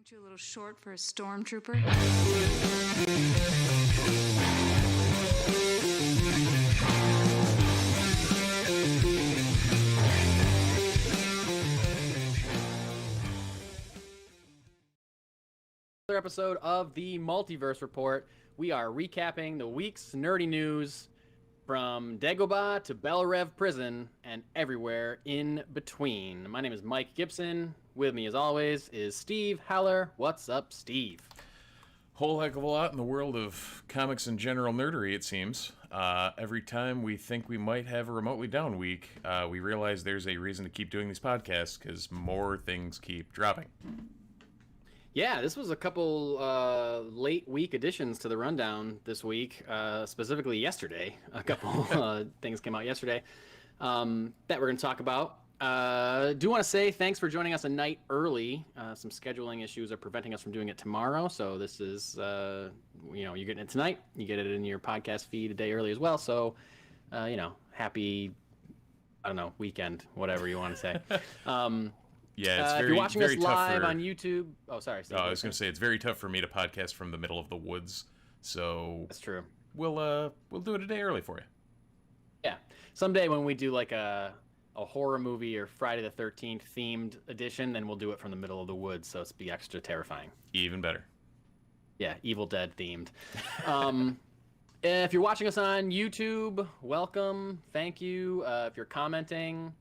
Aren't you a little short for a stormtrooper? Another episode of the Multiverse Report. We are recapping the week's nerdy news from Dagobah to Belrev Prison and everywhere in between. My name is Mike Gibson. With me, as always, is Steve Heller. What's up, Steve? Whole heck of a lot in the world of comics and general nerdery, it seems. Every time we think we might have a remotely down week, we realize there's a reason to keep doing these podcasts because more things keep dropping. Yeah, this was a couple late week additions to the rundown this week, specifically yesterday. A couple things came out yesterday that we're going to talk about. Do want to say thanks for joining us a night early. Some scheduling issues are preventing us from doing it tomorrow, so this is, you're getting it tonight. You get it in your podcast feed a day early as well, so, happy, weekend, whatever you want to say. Yeah, it's if you're watching us live on YouTube... Oh, sorry. I was going to say, it's very tough for me to podcast from the middle of the woods, so... That's true. We'll do it a day early for you. Yeah. Someday when we do, like, a horror movie or Friday the 13th themed edition, then we'll do it from the middle of the woods, so it's be extra terrifying. Even better. Yeah, Evil Dead themed. If you're watching us on YouTube, welcome. Thank you. If you're commenting...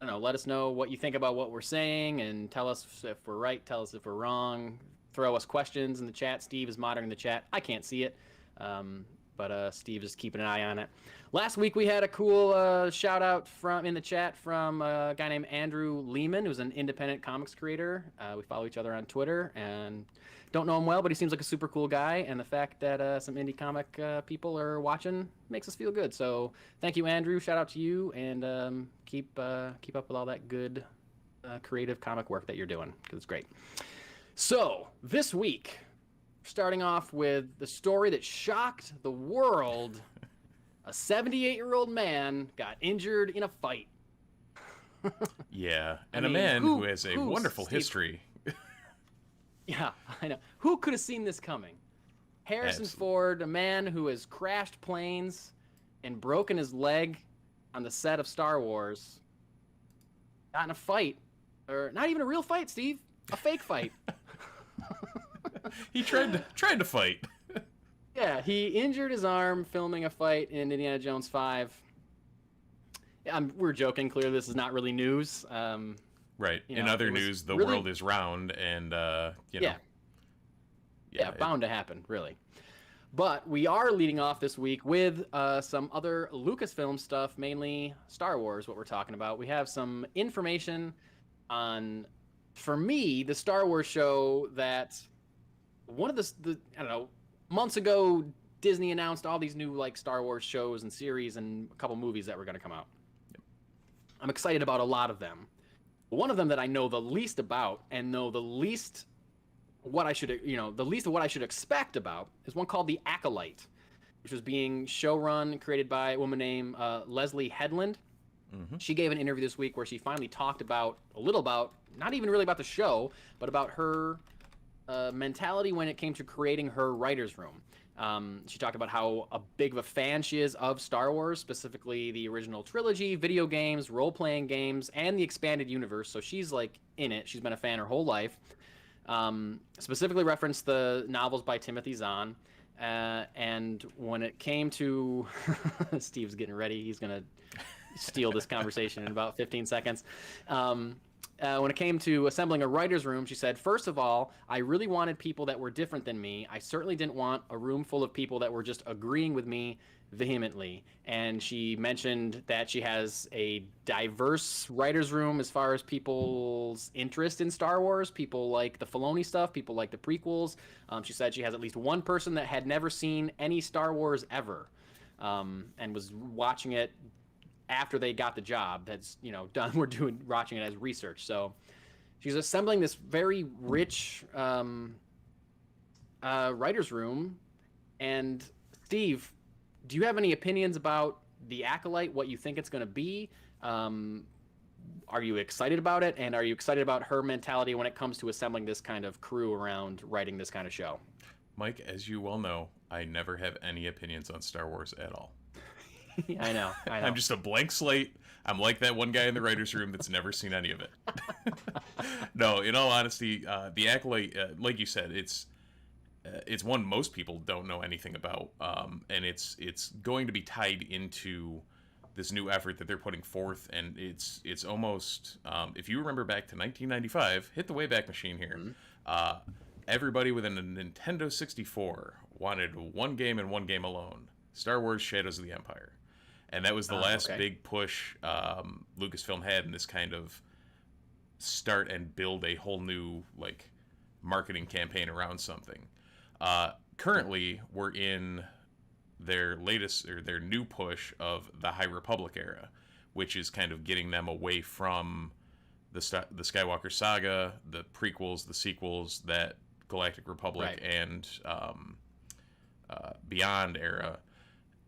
let us know what you think about what we're saying and tell us if we're right, tell us if we're wrong. Throw us questions in the chat. Steve is monitoring the chat. I can't see it, but Steve is keeping an eye on it. Last week we had a cool shout out in the chat from a guy named Andrew Lehman, who's an independent comics creator. We follow each other on Twitter and don't know him well, but he seems like a super cool guy. And the fact that some indie comic people are watching makes us feel good. So thank you, Andrew. Shout out to you, and keep up with all that good creative comic work that you're doing, because it's great. So this week, starting off with the story that shocked the world. A 78-year-old man got injured in a fight. Yeah, and a man who has a wonderful history. Yeah, I know. Who could have seen this coming? Harrison Ford, a man who has crashed planes and broken his leg on the set of Star Wars, got in a fight. Or not even a real fight, Steve. A fake fight. He tried to fight. Yeah, he injured his arm filming a fight in Indiana Jones 5. We're joking. Clearly, this is not really news. Right. In other news, the world is round, and Yeah, bound to happen, really. But we are leading off this week with some other Lucasfilm stuff, mainly Star Wars. What we're talking about. We have some information on, for me, the Star Wars show that one of the months ago, Disney announced all these new Star Wars shows and series and a couple movies that were going to come out. Yep. I'm excited about a lot of them. One of them that I know the least about and know the least what I should expect about is one called The Acolyte, which was being showrun, created by a woman named Leslie Headland. Mm-hmm. She gave an interview this week where she finally talked about not even really about the show, but about her mentality when it came to creating her writer's room. She talked about how big of a fan she is of Star Wars, specifically the original trilogy, video games, role-playing games, and the expanded universe. So she's in it. She's been a fan her whole life. Specifically referenced the novels by Timothy Zahn. And when it came to... Steve's getting ready. He's going to steal this conversation in about 15 seconds. When it came to assembling a writer's room, she said, first of all, I really wanted people that were different than me. I certainly didn't want a room full of people that were just agreeing with me vehemently. And she mentioned that she has a diverse writer's room as far as people's interest in Star Wars. People like the Filoni stuff. People like the prequels. She said she has at least one person that had never seen any Star Wars ever, and was watching it after they got the job. That's done. Watching it as research. So she's assembling this very rich writer's room. And Steve, do you have any opinions about The Acolyte? What you think it's going to be? are you excited about it? And are you excited about her mentality when it comes to assembling this kind of crew around writing this kind of show? Mike, as you well know, I never have any opinions on Star Wars at all. I know. I'm just a blank slate. I'm like that one guy in the writer's room that's never seen any of it. No, in all honesty, the Acolyte, like you said, it's one most people don't know anything about, and it's going to be tied into this new effort that they're putting forth, and it's almost, if you remember back to 1995, hit the Wayback Machine here. Everybody within a Nintendo 64 wanted one game and one game alone: Star Wars: Shadows of the Empire. And that was the last big push Lucasfilm had in this kind of start and build a whole new like marketing campaign around something. Currently, we're in their latest or their new push of the High Republic era, which is kind of getting them away from the Skywalker saga, the prequels, the sequels, that Galactic Republic and Beyond era.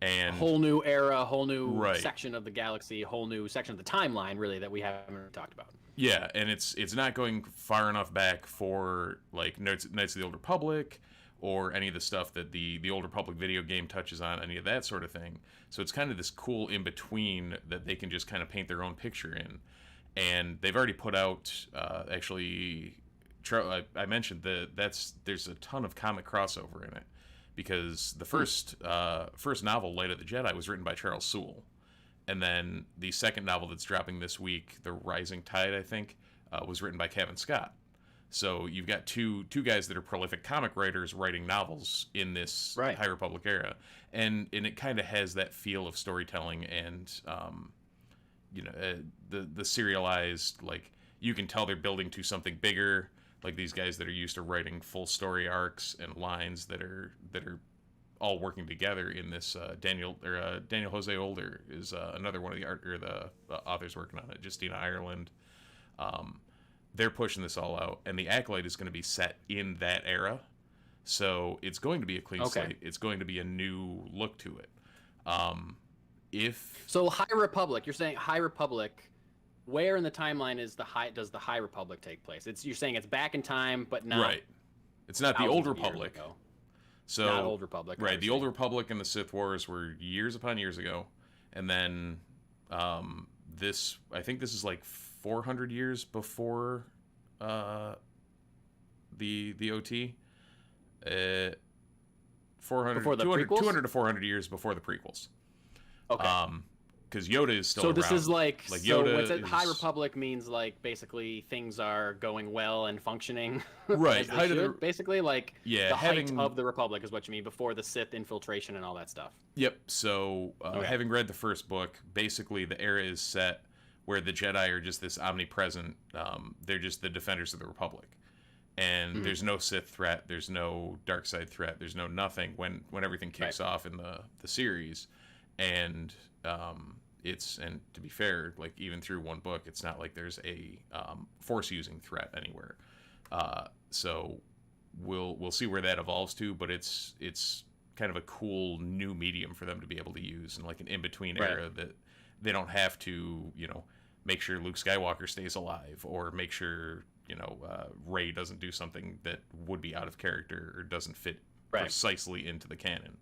And a whole new era, a whole new section of the galaxy, a whole new section of the timeline, really, that we haven't talked about. Yeah, and it's not going far enough back for like Knights of the Old Republic or any of the stuff that the Old Republic video game touches on, any of that sort of thing. So it's kind of this cool in between that they can just kind of paint their own picture in. And they've already put out actually, I mentioned there's a ton of comic crossover in it. Because the first novel, Light of the Jedi, was written by Charles Soule. And then the second novel that's dropping this week, The Rising Tide, I think, was written by Kevin Scott. So you've got two guys that are prolific comic writers writing novels in this High Republic era. And it kind of has that feel of storytelling and, the serialized, like, you can tell they're building to something bigger. Like these guys that are used to writing full story arcs and lines that are all working together in this. Daniel Jose Older is another one of the authors working on it. Justina Ireland. They're pushing this all out, and the Acolyte is going to be set in that era, so it's going to be a clean slate. It's going to be a new look to it. So High Republic, you're saying High Republic. Where in the timeline does the High Republic take place? You're saying it's back in time, but not right. It's not the Old Republic. So not Old Republic. Right. The Old Republic and the Sith Wars were years upon years ago, and then I think this is like 400 years before the OT. 400 before the 200 to 400 years before the prequels. Okay. Because Yoda is still around. So this is like Yoda what's it? High Republic means like basically things are going well and functioning. Right. Basically like the height of the Republic is what you mean before the Sith infiltration and all that stuff. Yep. So having read the first book, basically the era is set where the Jedi are just this omnipresent. They're just the defenders of the Republic. And there's no Sith threat. There's no dark side threat. There's no nothing when everything kicks off in the series. And and to be fair, like even through one book, it's not like there's a force using threat anywhere. So we'll see where that evolves to, but it's kind of a cool new medium for them to be able to use in like an in-between era that they don't have to, make sure Luke Skywalker stays alive or make sure, Rey doesn't do something that would be out of character or doesn't fit precisely into the canon.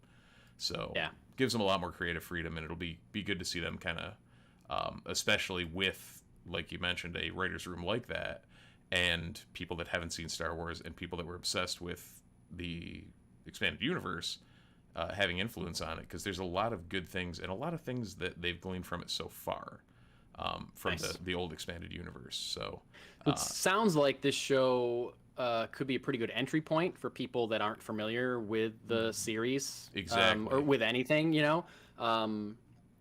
So gives them a lot more creative freedom, and it'll be good to see them kind of, especially with, like you mentioned, a writer's room like that, and people that haven't seen Star Wars and people that were obsessed with the expanded universe having influence on it, because there's a lot of good things and a lot of things that they've gleaned from it so far, from the old expanded universe. So it sounds like this show could be a pretty good entry point for people that aren't familiar with the series, or with anything, a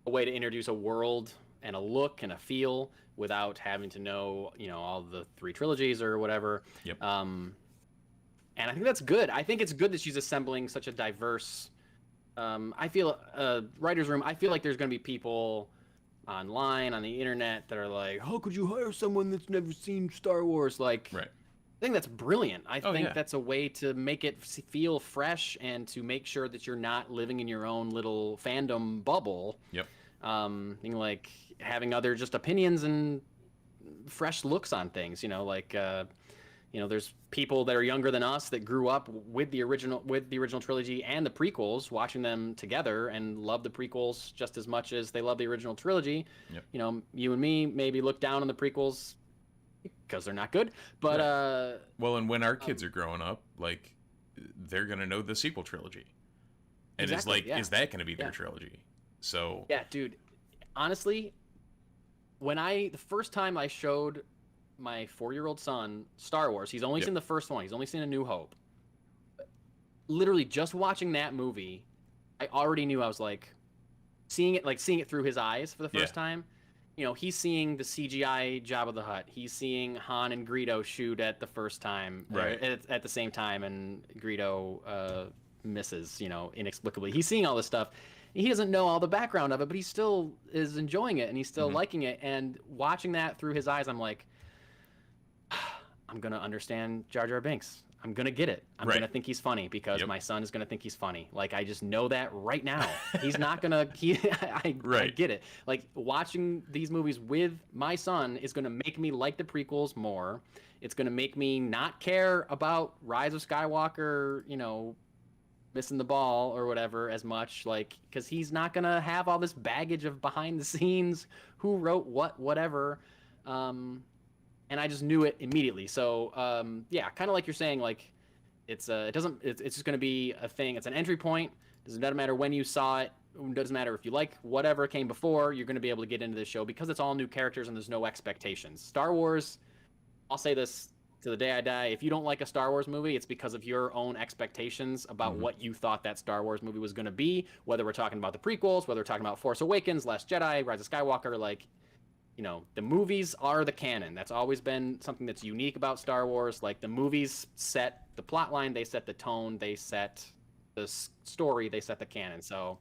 way to introduce a world and a look and a feel without having to know, all the 3 trilogies or whatever. Yep. And I think that's good. I think it's good that she's assembling such a diverse. I feel writer's room. I feel like there's going to be people online on the internet that are like, "How could you hire someone that's never seen Star Wars?" Like, right. I think that's brilliant. I think that's a way to make it feel fresh and to make sure that you're not living in your own little fandom bubble. Yep. Like having other just opinions and fresh looks on things. Like there's people that are younger than us that grew up with the original trilogy and the prequels, watching them together and love the prequels just as much as they love the original trilogy. Yep. You and me maybe look down on the prequels because they're not good, but right. Well, and when our kids are growing up, like, they're gonna know the sequel trilogy, and exactly, it's like, is that gonna be their trilogy? So yeah, dude, honestly, the first time I showed my 4-year-old son Star Wars, he's only seen the first one, he's only seen A New Hope. Literally just watching that movie, I already knew. I was like seeing it through his eyes for the first time. He's seeing the CGI Jabba the Hutt. He's seeing Han and Greedo shoot at the first time, right, at the same time, and Greedo misses, inexplicably. He's seeing all this stuff. He doesn't know all the background of it, but he still is enjoying it, and he's still liking it. And watching that through his eyes, I'm like, I'm gonna understand Jar Jar Binks. I'm gonna get it. I'm gonna think he's funny because my son is gonna think he's funny. Like, I just know that right now. He's not gonna. I get it. Like, watching these movies with my son is gonna make me like the prequels more. It's gonna make me not care about Rise of Skywalker, missing the ball or whatever as much. Like, because he's not gonna have all this baggage of behind the scenes, who wrote what, whatever. And I just knew it immediately. So, kind of like you're saying, like, it's just going to be a thing. It's an entry point. Doesn't matter when you saw it. It doesn't matter if you like whatever came before. You're going to be able to get into this show because it's all new characters and there's no expectations. Star Wars, I'll say this to the day I die. If you don't like a Star Wars movie, it's because of your own expectations about what you thought that Star Wars movie was going to be. Whether we're talking about the prequels, whether we're talking about Force Awakens, Last Jedi, Rise of Skywalker, like, the movies are the canon. That's always been something that's unique about Star Wars. Like, the movies set the plot line, they set the tone, they set the story, they set the canon. So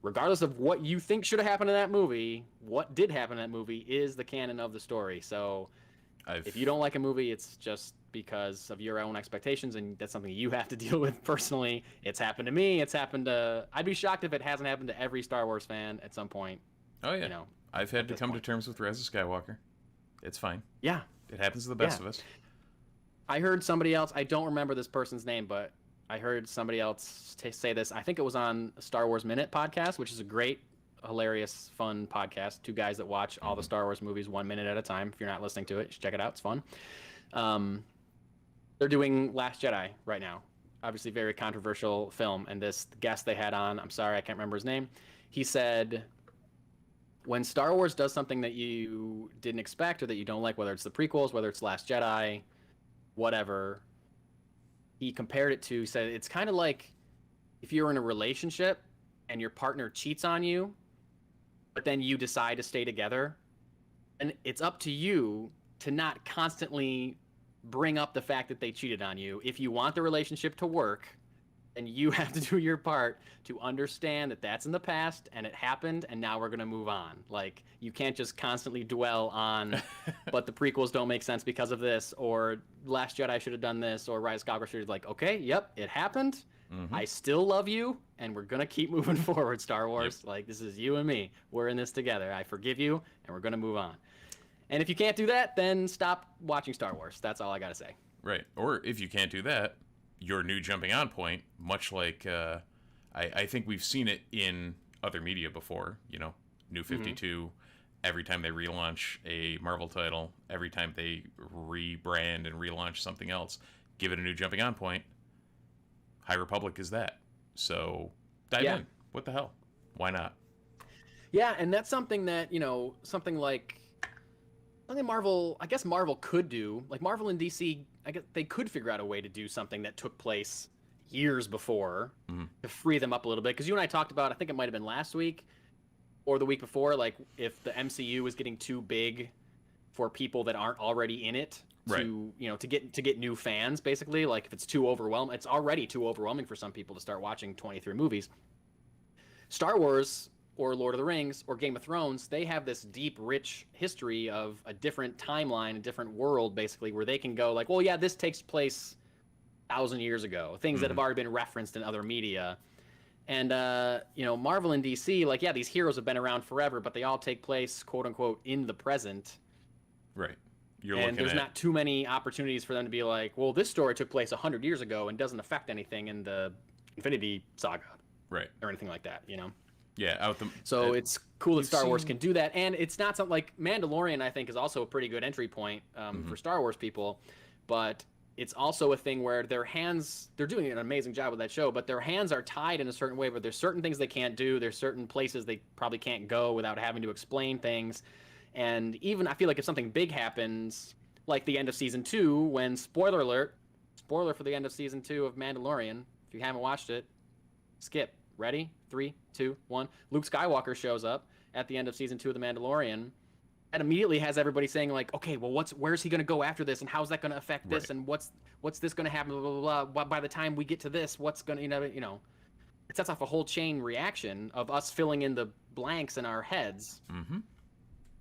regardless of what you think should have happened in that movie, what did happen in that movie is the canon of the story. So if you don't like a movie, it's just because of your own expectations, and that's something you have to deal with personally. It's happened to me. I'd be shocked if it hasn't happened to every Star Wars fan at some point. Oh, yeah. I've had to come to terms with Rise of Skywalker. It's fine. Yeah. It happens to the best of us. I heard somebody else, I don't remember this person's name, but I heard somebody else say this. I think it was on a Star Wars Minute podcast, which is a great, hilarious, fun podcast. Two guys that watch all the Star Wars movies 1 minute at a time. If you're not listening to it, you should check it out. It's fun. They're doing Last Jedi right now. Obviously, very controversial film. And this guest they had on, I'm sorry, I can't remember his name. He said, when Star Wars does something that you didn't expect or that you don't like, whether it's the prequels, whether it's Last Jedi, whatever, he compared it to, he said, it's kind of like if you're in a relationship and your partner cheats on you, but then you decide to stay together, and it's up to you to not constantly bring up the fact that they cheated on you. If you want the relationship to work, and you have to do your part to understand that that's in the past and it happened and now we're going to move on. Like, you can't just constantly dwell on, but the prequels don't make sense because of this, or Last Jedi should have done this, or Rise of Skywalker should have, like, okay, yep, it happened. I still love you, and we're going to keep moving forward, Star Wars. Like, this is you and me. We're in this together. I forgive you, and we're going to move on. And if you can't do that, then stop watching Star Wars. That's all I got to say. Right. Or if you can't do that, your new jumping on point, much like I think we've seen it in other media before, New 52, every time they relaunch a Marvel title, every time they rebrand and relaunch something else, give it a new jumping on point. High Republic is that. So dive in. What the hell? Why not? Yeah, and that's something that, something Marvel, I guess Marvel could do. Like, Marvel and DC, I guess they could figure out a way to do something that took place years before to free them up a little bit. Because you and I talked about, I think it might have been last week or the week before, like, if the MCU was getting too big for people that aren't already in it to, to get new fans, basically. Like, if it's too overwhelming, it's already too overwhelming for some people to start watching 23 movies. Star Wars or Lord of the Rings or Game of Thrones, they have this deep, rich history of a different timeline, a different world, basically, where they can go like, well, yeah, this takes place 1,000 years ago, things that have already been referenced in other media. And, Marvel and DC, like, yeah, these heroes have been around forever, but they all take place, quote unquote, in the present. Right. You're and looking there's at not too many opportunities for them to be like, well, this story took place 100 years ago and doesn't affect anything in the Infinity Saga, right. or anything like that, you know? Yeah, So it's cool that you've Star Wars seen- can do that, and it's not something like Mandalorian. I think is also a pretty good entry point for Star Wars people, but it's also a thing where they're doing an amazing job with that show, but their hands are tied in a certain way. But there's certain things they can't do. There's certain places they probably can't go without having to explain things, and even I feel like if something big happens, like the end of season 2, when spoiler alert, spoiler for the end of season 2 of Mandalorian. If you haven't watched it, skip. Ready? 3, 2, 1. Luke Skywalker shows up at the end of season 2 of The Mandalorian and immediately has everybody saying like, okay, well, where's he going to go after this, and how's that going to affect this, and what's this going to happen, blah, blah, blah. By the time we get to this, what's going to, you know, it sets off a whole chain reaction of us filling in the blanks in our heads.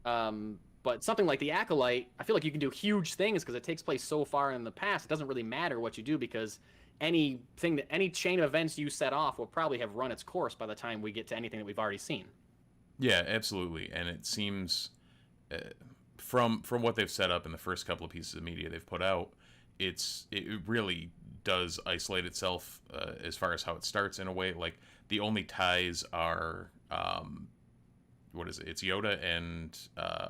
But something like The Acolyte, I feel like you can do huge things because it takes place so far in the past. It doesn't really matter what you do because any chain of events you set off will probably have run its course by the time we get to anything that we've already seen. Yeah, absolutely. And it seems from what they've set up in the first couple of pieces of media they've put out, it really does isolate itself as far as how it starts in a way. Like the only ties are what is it? It's Yoda and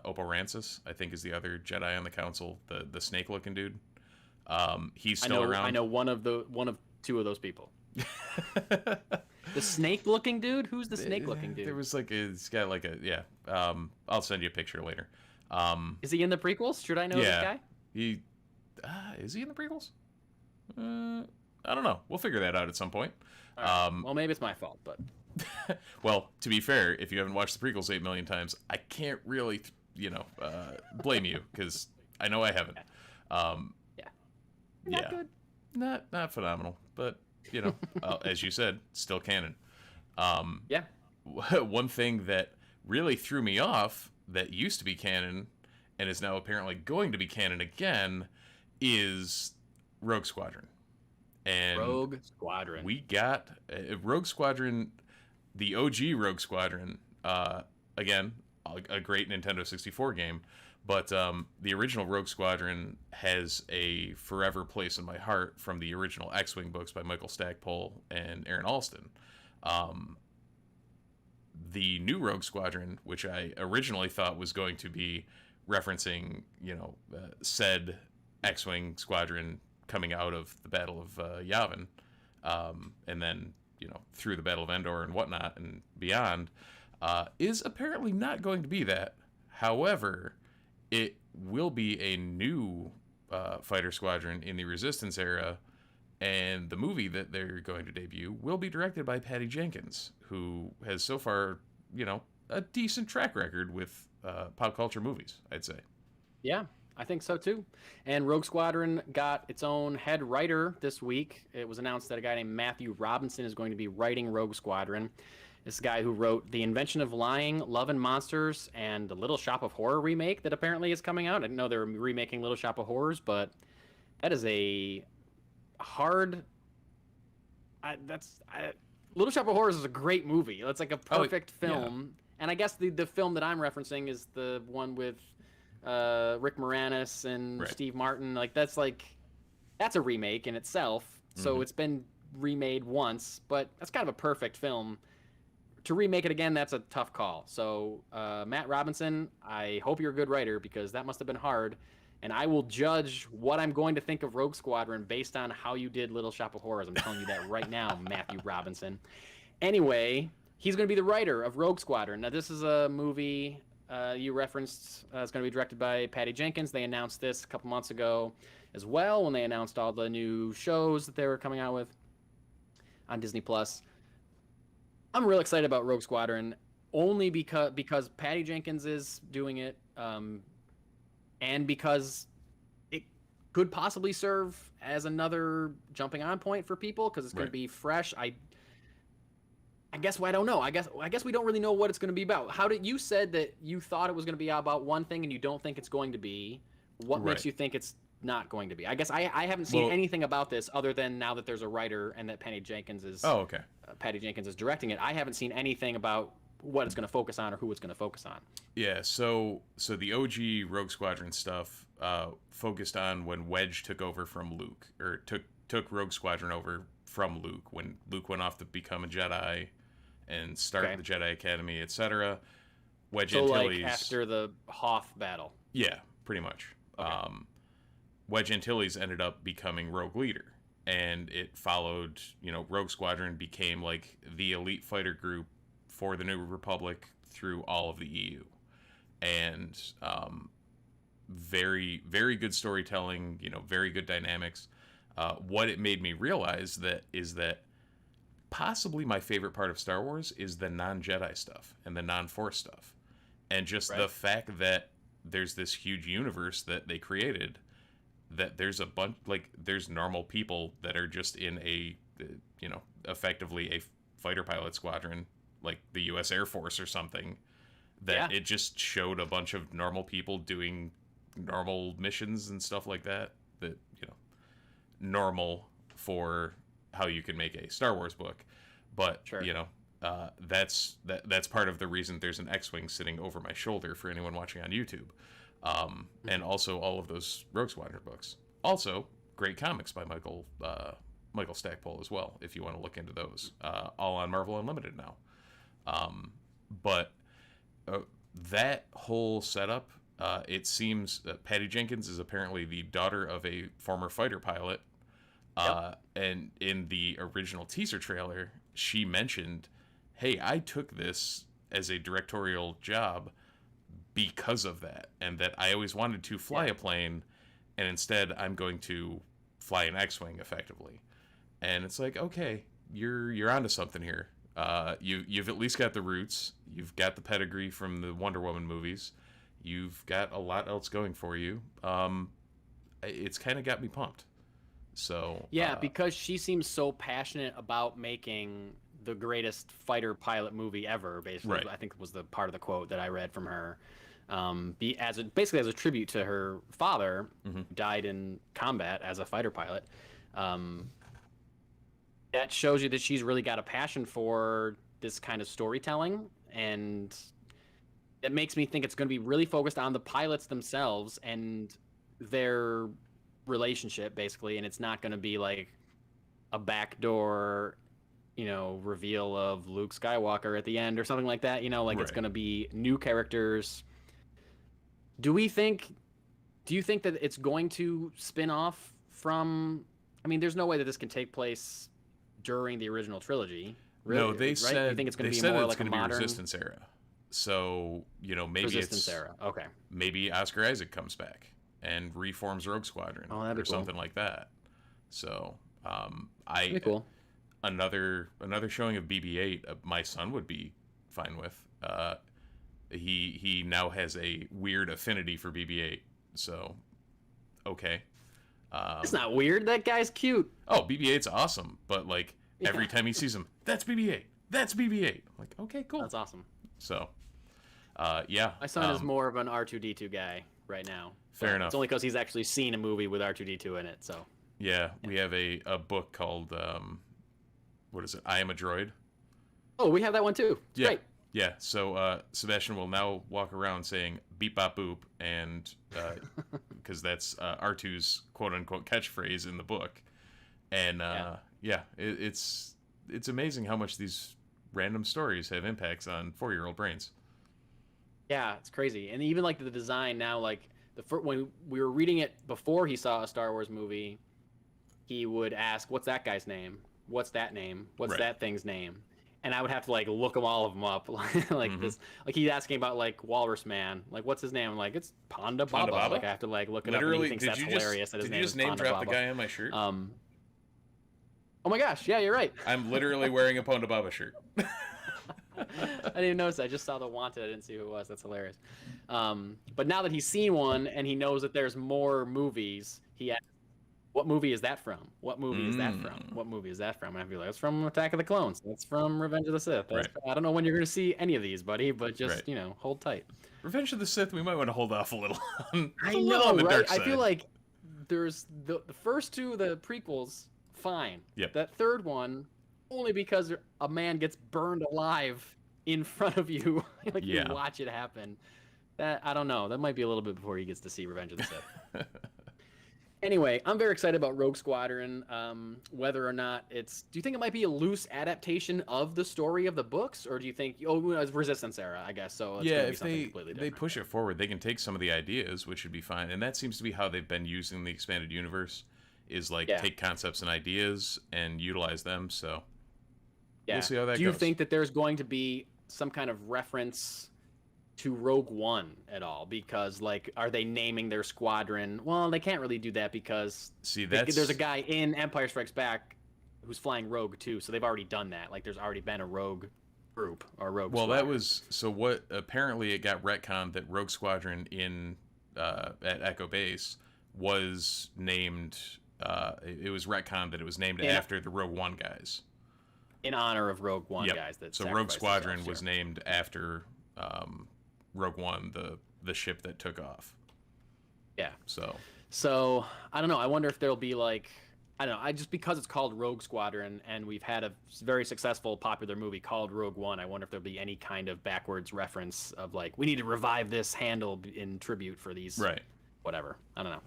Oppo Rancis, I think, is the other Jedi on the council, the snake looking dude. He's still around. I know one of two of those people. The snake-looking dude? Who's the snake-looking dude? There was like it's got like a I'll send you a picture later. Is he in the prequels? Should I know this guy? He is he in the prequels? I don't know. We'll figure that out at some point. Right. Well, maybe it's my fault, but well, to be fair, if you haven't watched the prequels 8 million times, I can't really blame you because I know I haven't. Not good. Not phenomenal, but as you said, still canon. One thing that really threw me off that used to be canon and is now apparently going to be canon again is Rogue Squadron. And Rogue Squadron. We got Rogue Squadron, the OG Rogue Squadron. Again, a great Nintendo 64 game. But the original Rogue Squadron has a forever place in my heart from the original X-Wing books by Michael Stackpole and Aaron Alston. The new Rogue Squadron, which I originally thought was going to be referencing, said X-Wing squadron coming out of the Battle of Yavin, and then, through the Battle of Endor and whatnot and beyond, is apparently not going to be that. However, it will be a new fighter squadron in the Resistance era, and the movie that they're going to debut will be directed by Patty Jenkins, who has so far, a decent track record with pop culture movies, I'd say. Yeah, I think so too. And Rogue Squadron got its own head writer this week. It was announced that a guy named Matthew Robinson is going to be writing Rogue Squadron. This guy who wrote The Invention of Lying, Love and Monsters, and the Little Shop of Horror remake that apparently is coming out. I didn't know they were remaking Little Shop of Horrors, but that is a hard... Little Shop of Horrors is a great movie. It's like a perfect film. Yeah. And I guess the film that I'm referencing is the one with Rick Moranis and Steve Martin. That's a remake in itself. So it's been remade once, but that's kind of a perfect film. To remake it again, that's a tough call. So Matt Robinson, I hope you're a good writer because that must have been hard. And I will judge what I'm going to think of Rogue Squadron based on how you did Little Shop of Horrors. I'm telling you that right now, Matthew Robinson. Anyway, he's going to be the writer of Rogue Squadron. Now, this is a movie you referenced. It's going to be directed by Patty Jenkins. They announced this a couple months ago as well when they announced all the new shows that they were coming out with on Disney+. I'm real excited about Rogue Squadron only because Patty Jenkins is doing it, and because it could possibly serve as another jumping on point for people because it's going to be fresh. I guess I don't know. I guess we don't really know what it's going to be about. You said that you thought it was going to be about one thing and you don't think it's going to be. What makes you think it's not going to be? I guess I haven't seen anything about this other than now that there's a writer and that Patty Jenkins is Patty Jenkins is directing it. I haven't seen anything about what it's going to focus on or who it's going to focus on. Yeah, so the OG Rogue Squadron stuff focused on when Wedge took over from Luke, or took Rogue Squadron over from Luke when Luke went off to become a Jedi and start the Jedi Academy, etc. Wedge Antilles, like after the Hoth battle. Yeah, pretty much. Okay. Wedge Antilles ended up becoming Rogue Leader, and it followed. Rogue Squadron became like the elite fighter group for the New Republic through all of the EU, and very, very good storytelling. Very good dynamics. What it made me realize is that possibly my favorite part of Star Wars is the non-Jedi stuff and the non-Force stuff, and just the fact that there's this huge universe that they created, that there's a bunch, like, there's normal people that are just in a, effectively a fighter pilot squadron, like the U.S. Air Force or something, that it just showed a bunch of normal people doing normal missions and stuff like that, normal for how you can make a Star Wars book. But, that's part of the reason there's an X-Wing sitting over my shoulder for anyone watching on YouTube. And also all of those Rogue Squadron books. Also, great comics by Michael Stackpole as well, if you want to look into those. All on Marvel Unlimited now. But that whole setup, it seems Patty Jenkins is apparently the daughter of a former fighter pilot. And in the original teaser trailer, she mentioned, hey, I took this as a directorial job because of that, and that I always wanted to fly a plane, and instead I'm going to fly an X-Wing effectively. And it's like, okay, you're onto something here. You've at least got the roots. You've got the pedigree from the Wonder Woman movies. You've got a lot else going for you. It's kind of got me pumped. So because she seems so passionate about making the greatest fighter pilot movie ever. Basically, I think was the part of the quote that I read from her. Basically as a tribute to her father, who died in combat as a fighter pilot. That shows you that she's really got a passion for this kind of storytelling, and it makes me think it's going to be really focused on the pilots themselves and their relationship, basically, and it's not going to be like a backdoor, reveal of Luke Skywalker at the end or something like that. It's going to be new characters. Do you think that it's going to spin off from? I mean, there's no way that this can take place during the original trilogy. Really, no, they said. You think it's going to be more like a modern Resistance era. So maybe Resistance era. Okay. Maybe Oscar Isaac comes back and reforms Rogue Squadron or something like that. So that'd be cool. Another showing of BB-8, my son would be fine with. He now has a weird affinity for BB-8, so okay. It's not weird. That guy's cute. Oh, BB-8's awesome, but like every time he sees him, that's BB-8. That's BB-8. I'm like, okay, cool. That's awesome. So, yeah. My son is more of an R2-D2 guy right now. Fair enough. It's only because he's actually seen a movie with R2-D2 in it. So. Yeah, we have a book called what is it? I Am a Droid. Oh, we have that one too. It's great. Yeah, so Sebastian will now walk around saying beep bop boop, and because that's R2's quote unquote catchphrase in the book, and it's amazing how much these random stories have impacts on 4-year-old brains. Yeah, it's crazy, and even like the design now, like when we were reading it before he saw a Star Wars movie, he would ask, "What's that guy's name? What's that name? What's that thing's name?" And I would have to like look all of them up, this. Like he's asking about like Walrus Man, like what's his name? I'm like, it's Ponda Baba. Like I have to like look it up. And he thinks that's hilarious. That his name is Ponda Baba. Did you just name drop the guy on my shirt? Oh my gosh, yeah, you're right. I'm literally wearing a Ponda Baba shirt. I didn't even notice. I just saw the wanted. I didn't see who it was. That's hilarious. But now that he's seen one and he knows that there's more movies, he asks, what movie is that from? What movie is that from? What movie is that from? And I'd be like, it's from Attack of the Clones. That's from Revenge of the Sith. I don't know when you're going to see any of these, buddy, but just, hold tight. Revenge of the Sith, we might want to hold off a little on. I know, right? I feel like there's the first two, the prequels, fine. Yep. That third one, only because a man gets burned alive in front of you, like you Yeah. watch it happen. That I don't know. That might be a little bit before he gets to see Revenge of the Sith. Anyway, I'm very excited about Rogue Squadron. Whether or not it's, do you think it might be a loose adaptation of the story of the books, or do you think, it's Resistance era, I guess, so it's Yeah, gonna be if something completely they different. push it forward, they can take some of the ideas, which would be fine. And that seems to be how they've been using the expanded universe, is like take concepts and ideas and utilize them. So we'll see how that goes. Do you think that there's going to be some kind of reference to Rogue One at all? Because, like, are they naming their squadron? Well, they can't really do that because there's a guy in Empire Strikes Back who's flying Rogue too, so they've already done that. Like, there's already been a Rogue group or Rogue Squadron. That was, so what, apparently it got retconned that Rogue Squadron at Echo Base was named, it was retconned that it was named after the Rogue One guys. In honor of Rogue One guys. So Rogue Squadron was named after Rogue One, the ship that took off. Yeah. So I don't know. I wonder if there'll be like, I don't know. Just because it's called Rogue Squadron and we've had a very successful, popular movie called Rogue One, I wonder if there'll be any kind of backwards reference of like, we need to revive this handle in tribute for these. Right. Whatever. I don't know.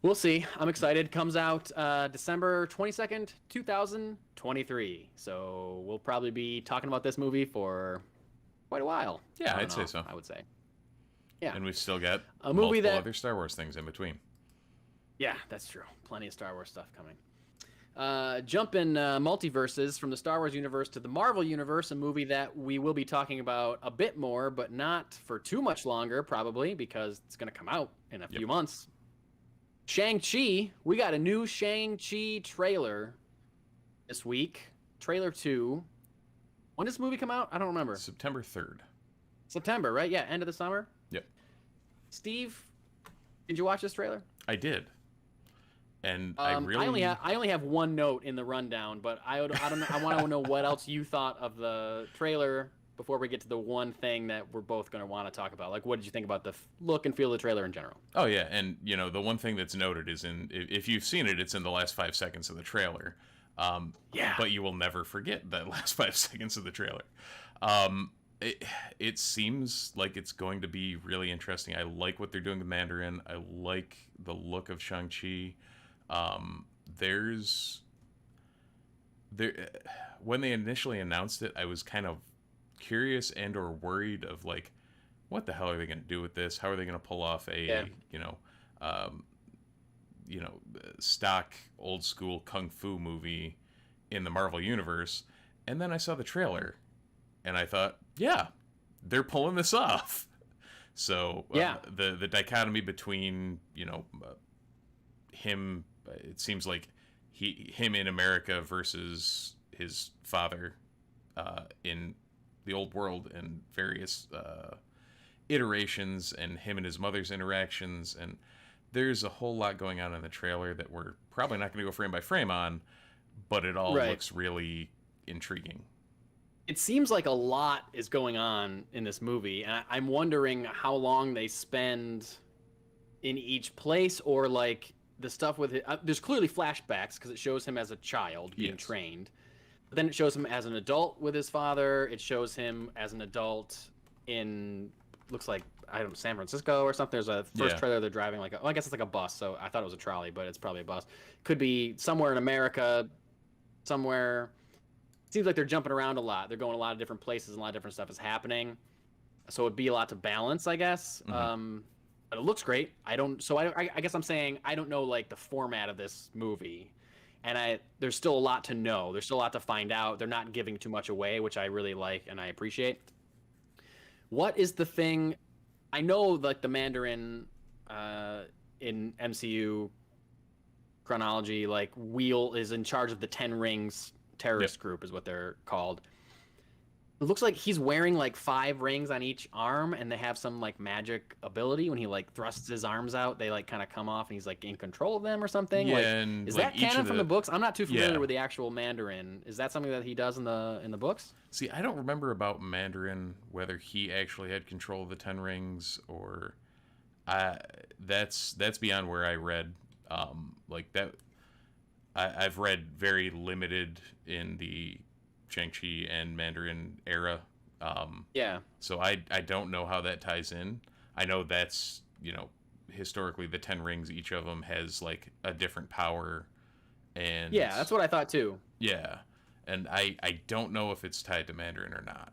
We'll see. I'm excited. Comes out December 22nd, 2023. So we'll probably be talking about this movie for quite a while. Yeah, I'd say so. I would say. Yeah. And we've still got a movie multiple other Star Wars things in between. Yeah, that's true. Plenty of Star Wars stuff coming. Jumping multiverses from the Star Wars universe to the Marvel universe, a movie that we will be talking about a bit more, but not for too much longer, probably, because it's going to come out in a few months. Shang-Chi. We got a new Shang-Chi trailer this week. Trailer 2. When does the movie come out? I don't remember. September 3rd. September, right? Yeah, end of the summer. Yep. Steve, did you watch this trailer? I did. And I only have one note in the rundown, but I don't know. I want to know what else you thought of the trailer before we get to the one thing that we're both going to want to talk about. Like, what did you think about the look and feel of the trailer in general? Oh yeah, and the one thing that's noted is if you've seen it, it's in the last 5 seconds of the trailer. But you will never forget that last 5 seconds of the trailer. It seems like it's going to be really interesting. I like what they're doing with Mandarin. I like the look of Shang-Chi. When they initially announced it, I was kind of curious and or worried of like, what the hell are they going to do with this? How are they going to pull off a stock old school kung fu movie in the Marvel universe? And then I saw the trailer and I thought, yeah, they're pulling this off. So the dichotomy between him, it seems like him in America versus his father in the old world, and various iterations, and him and his mother's interactions, and there's a whole lot going on in the trailer that we're probably not going to go frame by frame on, but it all looks really intriguing. It seems like a lot is going on in this movie, and I'm wondering how long they spend in each place, or like the stuff with it. There's clearly flashbacks because it shows him as a child being trained. But then it shows him as an adult with his father. It shows him as an adult in, looks like, I don't know, San Francisco or something. There's a first trailer they're driving like I guess it's like a bus, so I thought it was a trolley, but it's probably a bus. Could be somewhere in America, somewhere. Seems like they're jumping around a lot. They're going a lot of different places and a lot of different stuff is happening. So it'd be a lot to balance, I guess. Mm-hmm. But it looks great. I guess I'm saying I don't know like the format of this movie. And there's still a lot to know. There's still a lot to find out. They're not giving too much away, which I really like and I appreciate. What is the thing? I know like the Mandarin in MCU chronology, like Wheel is in charge of the 10 Rings terrorist group is what they're called. It looks like he's wearing like 5 rings on each arm, and they have some like magic ability. When he like thrusts his arms out, they like kind of come off, and he's like in control of them or something. Yeah, like, and is like that canon from the books? I'm not too familiar with the actual Mandarin. Is that something that he does in the books? See, I don't remember about Mandarin whether he actually had control of the 10 rings or that's beyond where I read. Like that, I've read very limited in the Shang-Chi and Mandarin era. Yeah. So I don't know how that ties in. I know that's, historically the 10 rings, each of them has like a different power. And Yeah, that's what I thought too. yeah. And I don't know if it's tied to Mandarin or not.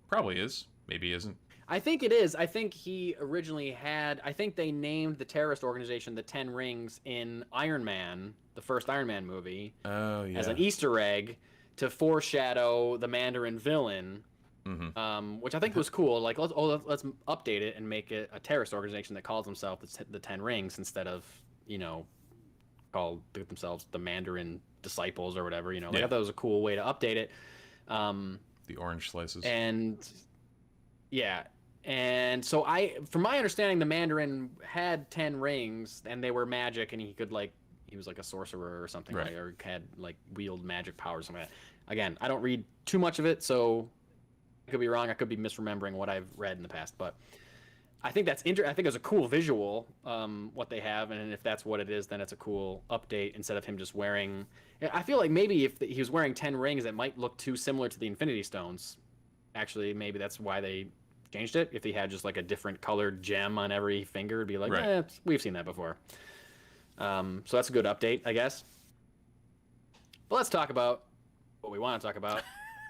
Probably is. Maybe isn't. I think it is. I think he originally had. I think they named the terrorist organization the Ten Rings in Iron Man, the first Iron Man movie, Oh, yeah. as an Easter egg to foreshadow the Mandarin villain, Mm-hmm. which I think was cool. Like, let's update it and make it a terrorist organization that calls themselves the Ten Rings instead of called themselves the Mandarin Disciples or whatever. I thought that was a cool way to update it. The orange slices. And yeah. And so from my understanding, the Mandarin had 10 rings and they were magic and he was like a sorcerer or something, right? Or had like wield magic powers or something like that. Again, I don't read too much of it, so I could be wrong. I could be misremembering what I've read in the past, but I think that's I think it's a cool visual, what they have. And if that's what it is, then it's a cool update instead of him just wearing, I feel like maybe if he was wearing 10 rings, it might look too similar to the Infinity Stones. Actually, maybe that's why they changed it. If he had just like a different colored gem on every finger, it'd be like, right. We've seen that before. So that's a good update, I guess. But let's talk about what we want to talk about,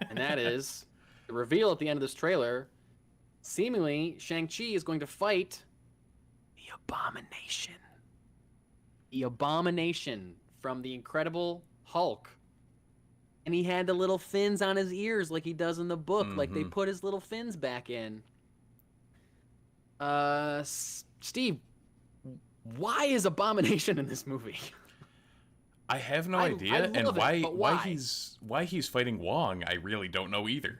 and that is the reveal at the end of this trailer. Seemingly, Shang-Chi is going to fight the Abomination. The Abomination from the Incredible Hulk. And he had the little fins on his ears like he does in the book. Mm-hmm. Like they put his little fins back in. Steve, why is Abomination in this movie? I have no idea, and why he's fighting Wong, I really don't know either.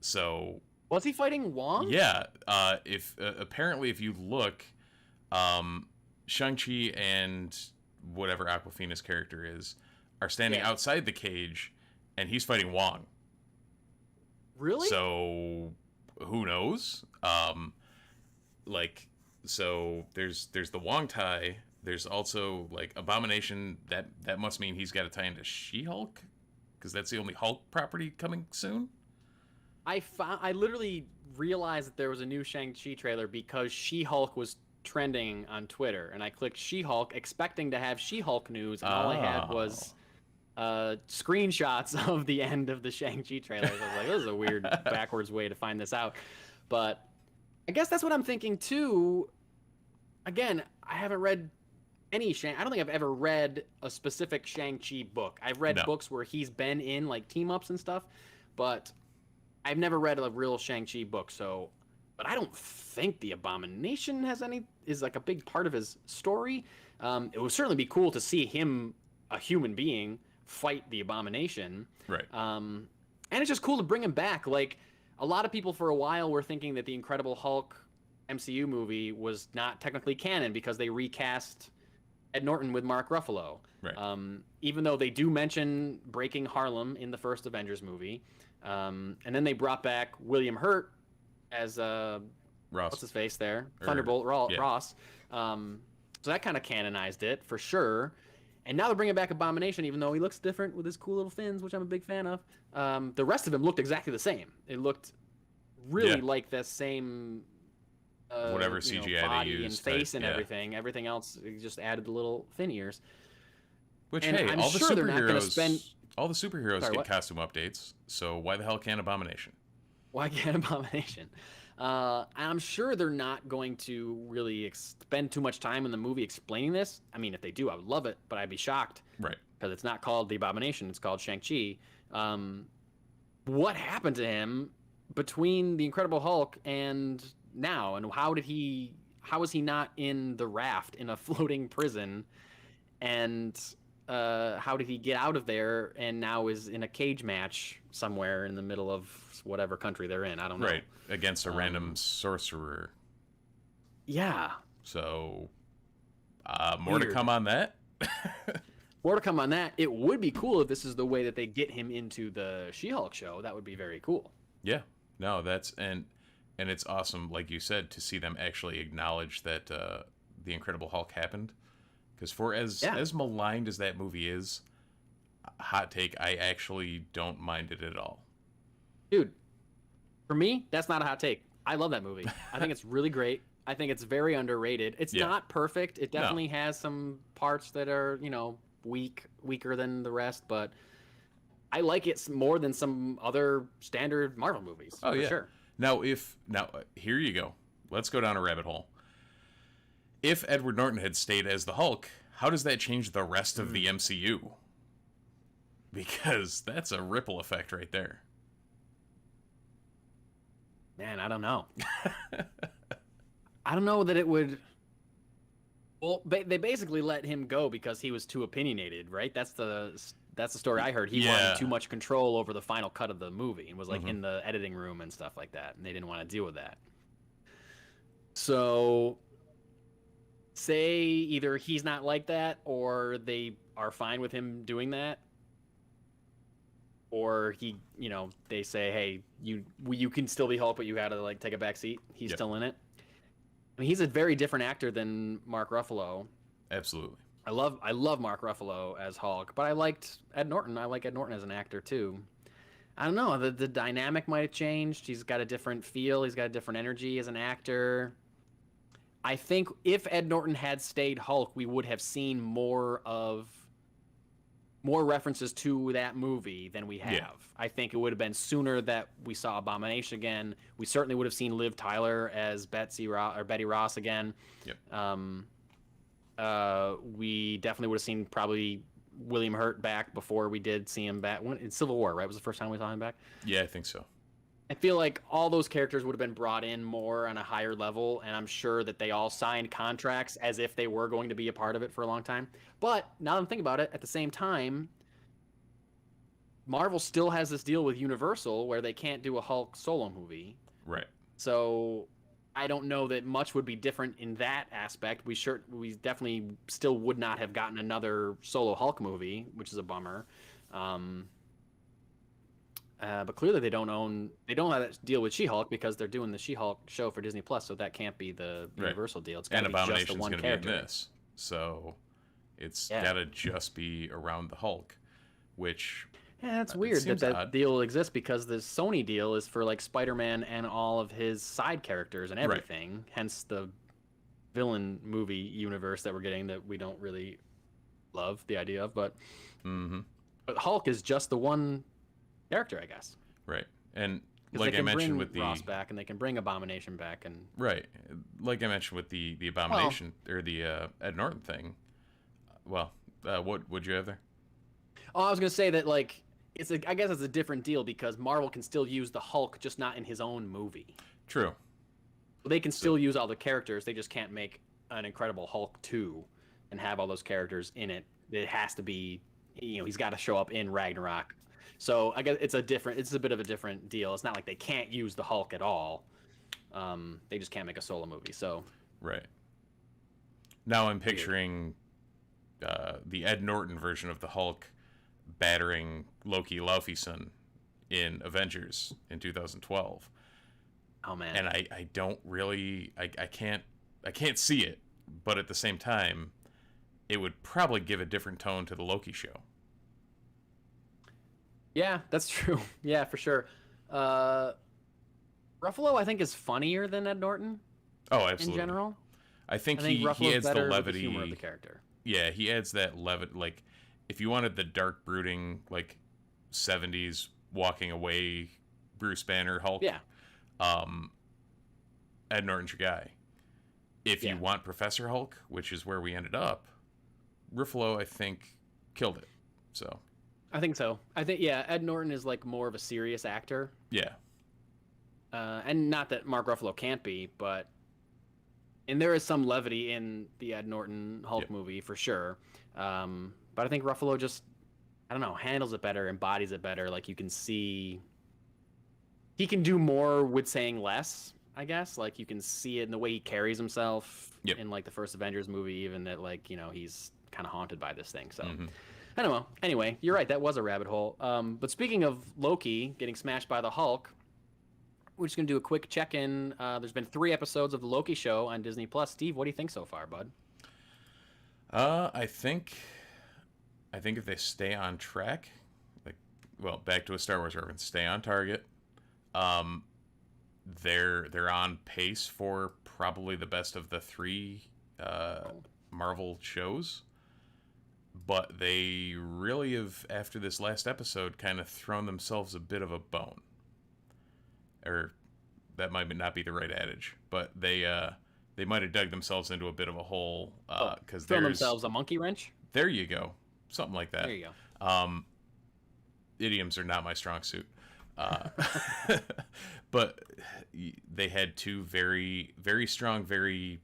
So was he fighting Wong? Yeah. If apparently, if you look, Shang-Chi and whatever Awkwafina's character is are standing outside the cage, and he's fighting Wong. Really? So who knows? So there's the Wong tie. There's also like Abomination. That must mean he's got to tie into She-Hulk, because that's the only Hulk property coming soon. I literally realized that there was a new Shang-Chi trailer because She-Hulk was trending on Twitter, and I clicked She-Hulk expecting to have She-Hulk news, and all I had was screenshots of the end of the Shang-Chi trailer. So I was like, this is a weird backwards way to find this out. But I guess that's what I'm thinking too. Again, I haven't read any I don't think I've ever read a specific Shang-Chi book. I've read books where he's been in like team-ups and stuff, but I've never read a real Shang-Chi book. So, but I don't think the Abomination is like a big part of his story. It would certainly be cool to see him, a human being, fight the Abomination. Right. And it's just cool to bring him back. Like, a lot of people for a while were thinking that the Incredible Hulk MCU movie was not technically canon because they recast Ed Norton with Mark Ruffalo. Right. Even though they do mention breaking Harlem in the first Avengers movie. And then they brought back William Hurt as Ross. What's his face there? Thunderbolt Ross. So that kind of canonized it for sure. And now they're bringing back Abomination, even though he looks different with his cool little fins, which I'm a big fan of. The rest of him looked exactly the same. It looked really like the same whatever CGI body they used, and face and everything. Everything else just added the little fin ears. Which, and hey, I'm all the sure they're not going to superheroes, spend. all the superheroes Sorry, get what? costume updates. So why the hell can't Abomination? Why can't Abomination? I'm sure they're not going to really spend too much time in the movie explaining this. I mean, if they do, I would love it, but I'd be shocked. Right. Because it's not called the Abomination; it's called Shang-Chi. What happened to him between the Incredible Hulk and now, and how is he not in the raft in a floating prison, and how did he get out of there and now is in a cage match somewhere in the middle of whatever country they're in? I don't know. Right. Against a random sorcerer. Yeah. So, more to Weird. come on that. More to come on that. It would be cool if this is the way that they get him into the She-Hulk show. That would be very cool. Yeah. No, and it's awesome, like you said, to see them actually acknowledge that the Incredible Hulk happened. Because as maligned as that movie is, hot take, I actually don't mind it at all. Dude, for me, that's not a hot take. I love that movie. I think it's really great. I think it's very underrated. It's not perfect. It definitely has some parts that are, weaker than the rest, but I like it more than some other standard Marvel movies. Oh, for sure. Now, here you go. Let's go down a rabbit hole. If Edward Norton had stayed as the Hulk, how does that change the rest of the MCU? Because that's a ripple effect right there. Man, I don't know. I don't know that it would. Well, they basically let him go because he was too opinionated, right? That's the story I heard. He wanted too much control over the final cut of the movie and was like in the editing room and stuff like that, and they didn't want to deal with that. So, say either he's not like that, or they are fine with him doing that, or he, they say, hey, you can still be Hulk, but you got to take a back seat. He's still in it. I mean, he's a very different actor than Mark Ruffalo. Absolutely. I love Mark Ruffalo as Hulk, but I liked Ed Norton. I like Ed Norton as an actor too. I don't know. The dynamic might have changed. He's got a different feel. He's got a different energy as an actor. I think if Ed Norton had stayed Hulk, we would have seen more references to that movie than we have. Yeah. I think it would have been sooner that we saw Abomination again. We certainly would have seen Liv Tyler as Betty Ross again. Yep. We definitely would have seen probably William Hurt back before we did see him back in Civil War, right? Was the first time we saw him back? Yeah, I think so. I feel like all those characters would have been brought in more on a higher level, and I'm sure that they all signed contracts as if they were going to be a part of it for a long time. But now that I'm thinking about it, at the same time, Marvel still has this deal with Universal where they can't do a Hulk solo movie. Right. So I don't know that much would be different in that aspect. We definitely still would not have gotten another solo Hulk movie, which is a bummer. But clearly they don't have that deal with She-Hulk because they're doing the She-Hulk show for Disney Plus, so that can't be the Universal deal. It's got to be just the one character. Be in this, so it's got to just be around the Hulk, which it's weird that deal exists because the Sony deal is for Spider-Man and all of his side characters and everything. Right. Hence the villain movie universe that we're getting that we don't really love the idea of, but Hulk is just the one character, I guess. Right. And like I mentioned with the Ross back, and they can bring Abomination back, and right, like I mentioned with the Abomination or the Ed Norton thing. What would you have there? Oh, I was gonna say that I guess it's a different deal because Marvel can still use the Hulk, just not in his own movie. True. They can still use all the characters. They just can't make an Incredible Hulk 2 and have all those characters in it. It has to be, he's got to show up in Ragnarok. So I guess it's a bit of a different deal. It's not like they can't use the Hulk at all. They just can't make a solo movie. So right. Now I'm picturing the Ed Norton version of the Hulk battering Loki Laufeyson in Avengers in 2012. Oh man. And I don't really I can't see it, but at the same time, it would probably give a different tone to the Loki show. Yeah, that's true. Yeah, for sure. Ruffalo, I think, is funnier than Ed Norton. Oh, absolutely. In general, I think he adds the levity. The humor of the character. Yeah, he adds that levity. If you wanted the dark, brooding, 70s walking away Bruce Banner Hulk, Ed Norton's your guy. If you want Professor Hulk, which is where we ended up, Ruffalo, I think, killed it. So. I think so. Ed Norton is more of a serious actor. Yeah. And not that Mark Ruffalo can't be, but there is some levity in the Ed Norton Hulk movie for sure. But I think Ruffalo just, I don't know, handles it better, embodies it better. You can see he can do more with saying less, I guess. You can see it in the way he carries himself in the first Avengers movie, even that he's kind of haunted by this thing. So. I don't know. Anyway, you're right. That was a rabbit hole. But speaking of Loki getting smashed by the Hulk, we're just going to do a quick check-in. There's been 3 episodes of the Loki show on Disney+. Steve, what do you think so far, bud? I think I think if they stay on track, like, well, back to a Star Wars reference, stay on target. They're on pace for probably the best of the 3 Marvel shows, but they really have, after this last episode, kind of thrown themselves a bit of a bone. Or that might not be the right adage, but they might have dug themselves into a bit of a hole because thrown themselves a monkey wrench. There you go, something like that. There you go. Idioms are not my strong suit. But they had 2 very, very strong, very,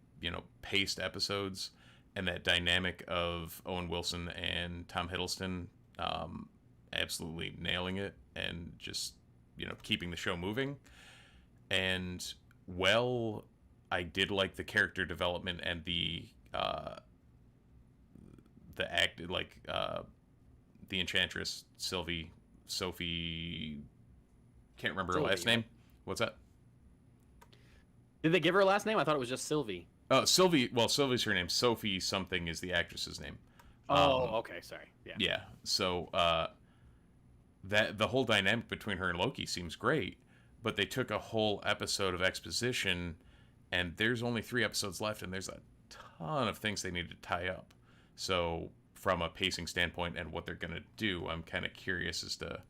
paced episodes, and that dynamic of Owen Wilson and Tom Hiddleston absolutely nailing it and just, keeping the show moving. And, well, I did like the character development and the act, like, the Enchantress, Sophie, can't remember her last name. What's that? Did they give her a last name? I thought it was just Sylvie. Oh, Sylvie. Well, Sylvie's her name. Sophie something is the actress's name. Okay. Sorry. Yeah. Yeah. So that the whole dynamic between her and Loki seems great, but they took a whole episode of exposition, and there's only 3 episodes left, and there's a ton of things they need to tie up. So from a pacing standpoint and what they're gonna do, I'm kind of curious as to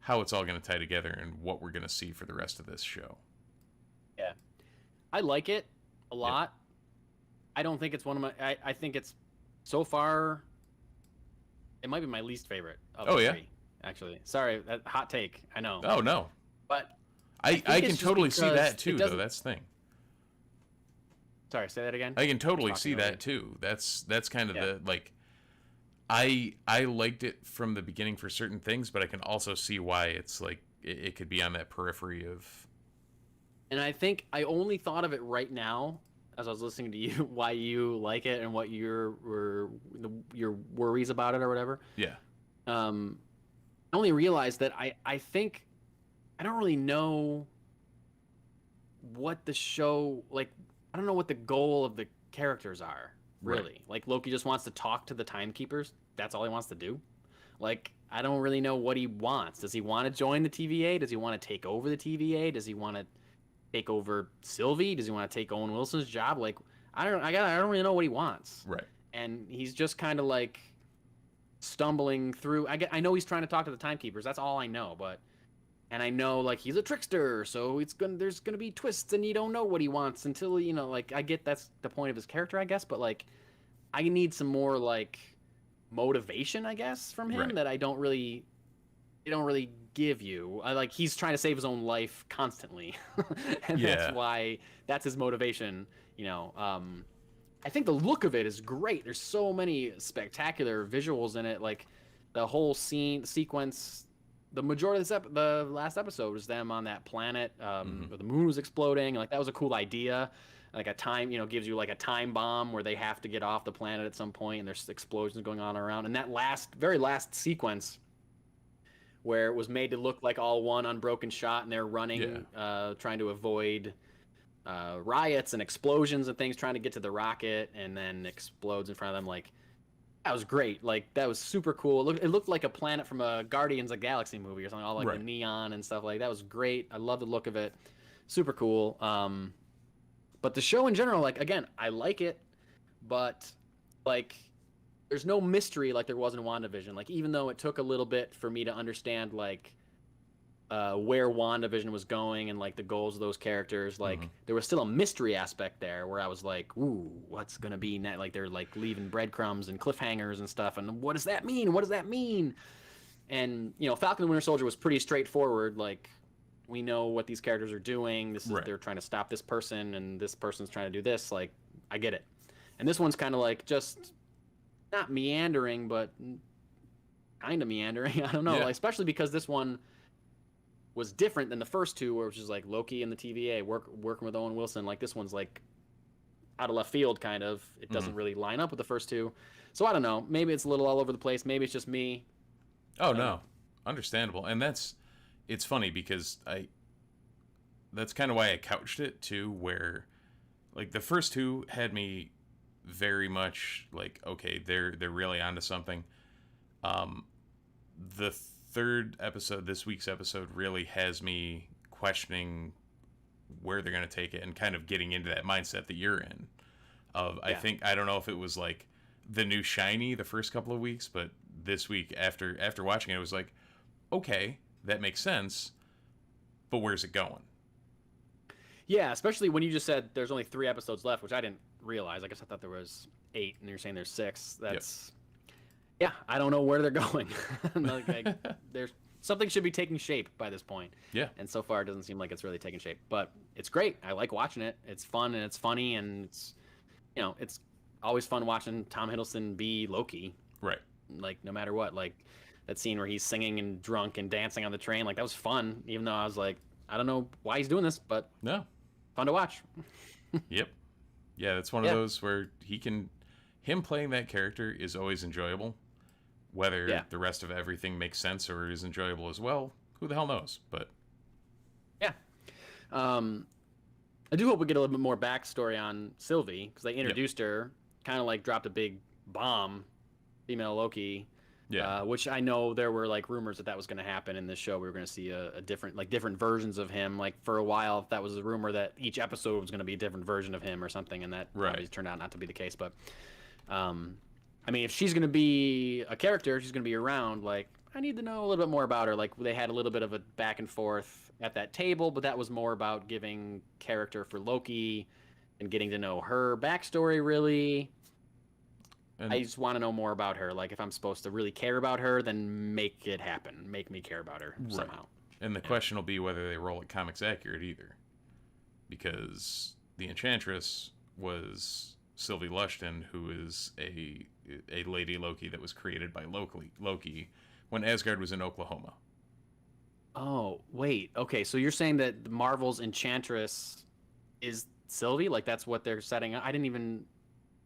how it's all going to tie together and what we're going to see for the rest of this show. Yeah. I like it a lot. Yep. I don't think it's one of my... I think it's, so far, it might be my least favorite of the 3, actually. Sorry, that hot take, I know. Oh, no. But I can totally see that, too, though. That's the thing. Sorry, say that again? I can totally see that, too. That's kind of the, like... I liked it from the beginning for certain things, but I can also see why it's like it could be on that periphery of. And I think I only thought of it right now as I was listening to you, why you like it and what your worries about it or whatever. Yeah. I only realized that I think I don't really know what the show, like, I don't know what the goal of the characters are. Really. Right. Like, Loki just wants to talk to the timekeepers. That's all he wants to do. Like, I don't really know what he wants. Does he want to join the TVA? Does he want to take over the TVA? Does he want to take over Sylvie? Does he want to take Owen Wilson's job? Like, I don't really know what he wants. Right. And he's just kind of like stumbling through. I know he's trying to talk to the timekeepers. That's all I know. And I know, like, he's a trickster, so there's gonna be twists, and you don't know what he wants until, like, I get that's the point of his character, I guess, but, like, I need some more, like, motivation, I guess, from him. Right. That they don't really give you. He's trying to save his own life constantly, and that's his motivation. I think the look of it is great. There's so many spectacular visuals in it, like the whole sequence. The majority of the last episode was them on that planet where the moon was exploding. Like, that was a cool idea. Like a time, gives you like a time bomb where they have to get off the planet at some point, and there's explosions going on around. And that very last sequence where it was made to look like all one unbroken shot, and they're running, trying to avoid riots and explosions and things, trying to get to the rocket, and then explodes in front of them. Like, that was great. Like, that was super cool. It looked like a planet from a Guardians of the Galaxy movie or something, all like the neon and stuff. Like, that was great. I love the look of it. Super cool. But the show in general, like, again, I like it, but, like, there's no mystery like there was in WandaVision. Like, even though it took a little bit for me to understand, like, where WandaVision was going and, like, the goals of those characters, like, there was still a mystery aspect there where I was like, ooh, what's gonna be next? Like, they're, like, leaving breadcrumbs and cliffhangers and stuff, and what does that mean? What does that mean? And, Falcon and Winter Soldier was pretty straightforward. Like, we know what these characters are doing. This is they're trying to stop this person, and this person's trying to do this. Like, I get it. And this one's kind of like just not meandering, but kind of meandering. I don't know, like, especially because this one was different than the first two, which is like Loki and the TVA working with Owen Wilson. Like, this one's like out of left field, kind of. It doesn't really line up with the first two. So I don't know. Maybe it's a little all over the place. Maybe it's just me. Oh, no. Understandable. And it's funny because that's kind of why I couched it too, where, like, the first two had me very much like, okay, they're really onto something. The third episode, this week's episode, really has me questioning where they're going to take it and kind of getting into that mindset that you're in. I don't know if it was like the new Shiny the first couple of weeks, but this week after watching it, it was like, okay, that makes sense, but where's it going? Yeah, especially when you just said there's only 3 episodes left, which I didn't realize. I guess I thought there was 8, and you're saying there's 6. That's yeah, I don't know where they're going. There's something should be taking shape by this point. Yeah, and so far it doesn't seem like it's really taking shape. But it's great. I like watching it. It's fun and it's funny, and it's it's always fun watching Tom Hiddleston be Loki. Right. Like no matter what, like that scene where he's singing and drunk and dancing on the train, like that was fun. Even though I was like, I don't know why he's doing this, but no, fun to watch. Yep. Yeah, that's one of those where him playing that character is always enjoyable. Whether the rest of everything makes sense or is enjoyable as well, who the hell knows? But yeah, I do hope we get a little bit more backstory on Sylvie, because they introduced her, kind of like dropped a big bomb, female Loki. Yeah, which I know there were like rumors that was going to happen in this show. We were going to see a different versions of him. Like for a while, that was a rumor that each episode was going to be a different version of him or something, and that obviously turned out not to be the case. But, I mean, if she's going to be a character, she's going to be around. Like, I need to know a little bit more about her. Like, they had a little bit of a back and forth at that table, but that was more about giving character for Loki and getting to know her backstory, really. And I just want to know more about her. Like, if I'm supposed to really care about her, then make it happen. Make me care about her somehow. And the question will be whether they roll it comics accurate either. Because the Enchantress was Sylvie Lushton, who is a Lady Loki that was created by Loki when Asgard was in Oklahoma. Oh, wait. Okay, so you're saying that Marvel's Enchantress is Sylvie? Like, that's what they're setting up? I didn't even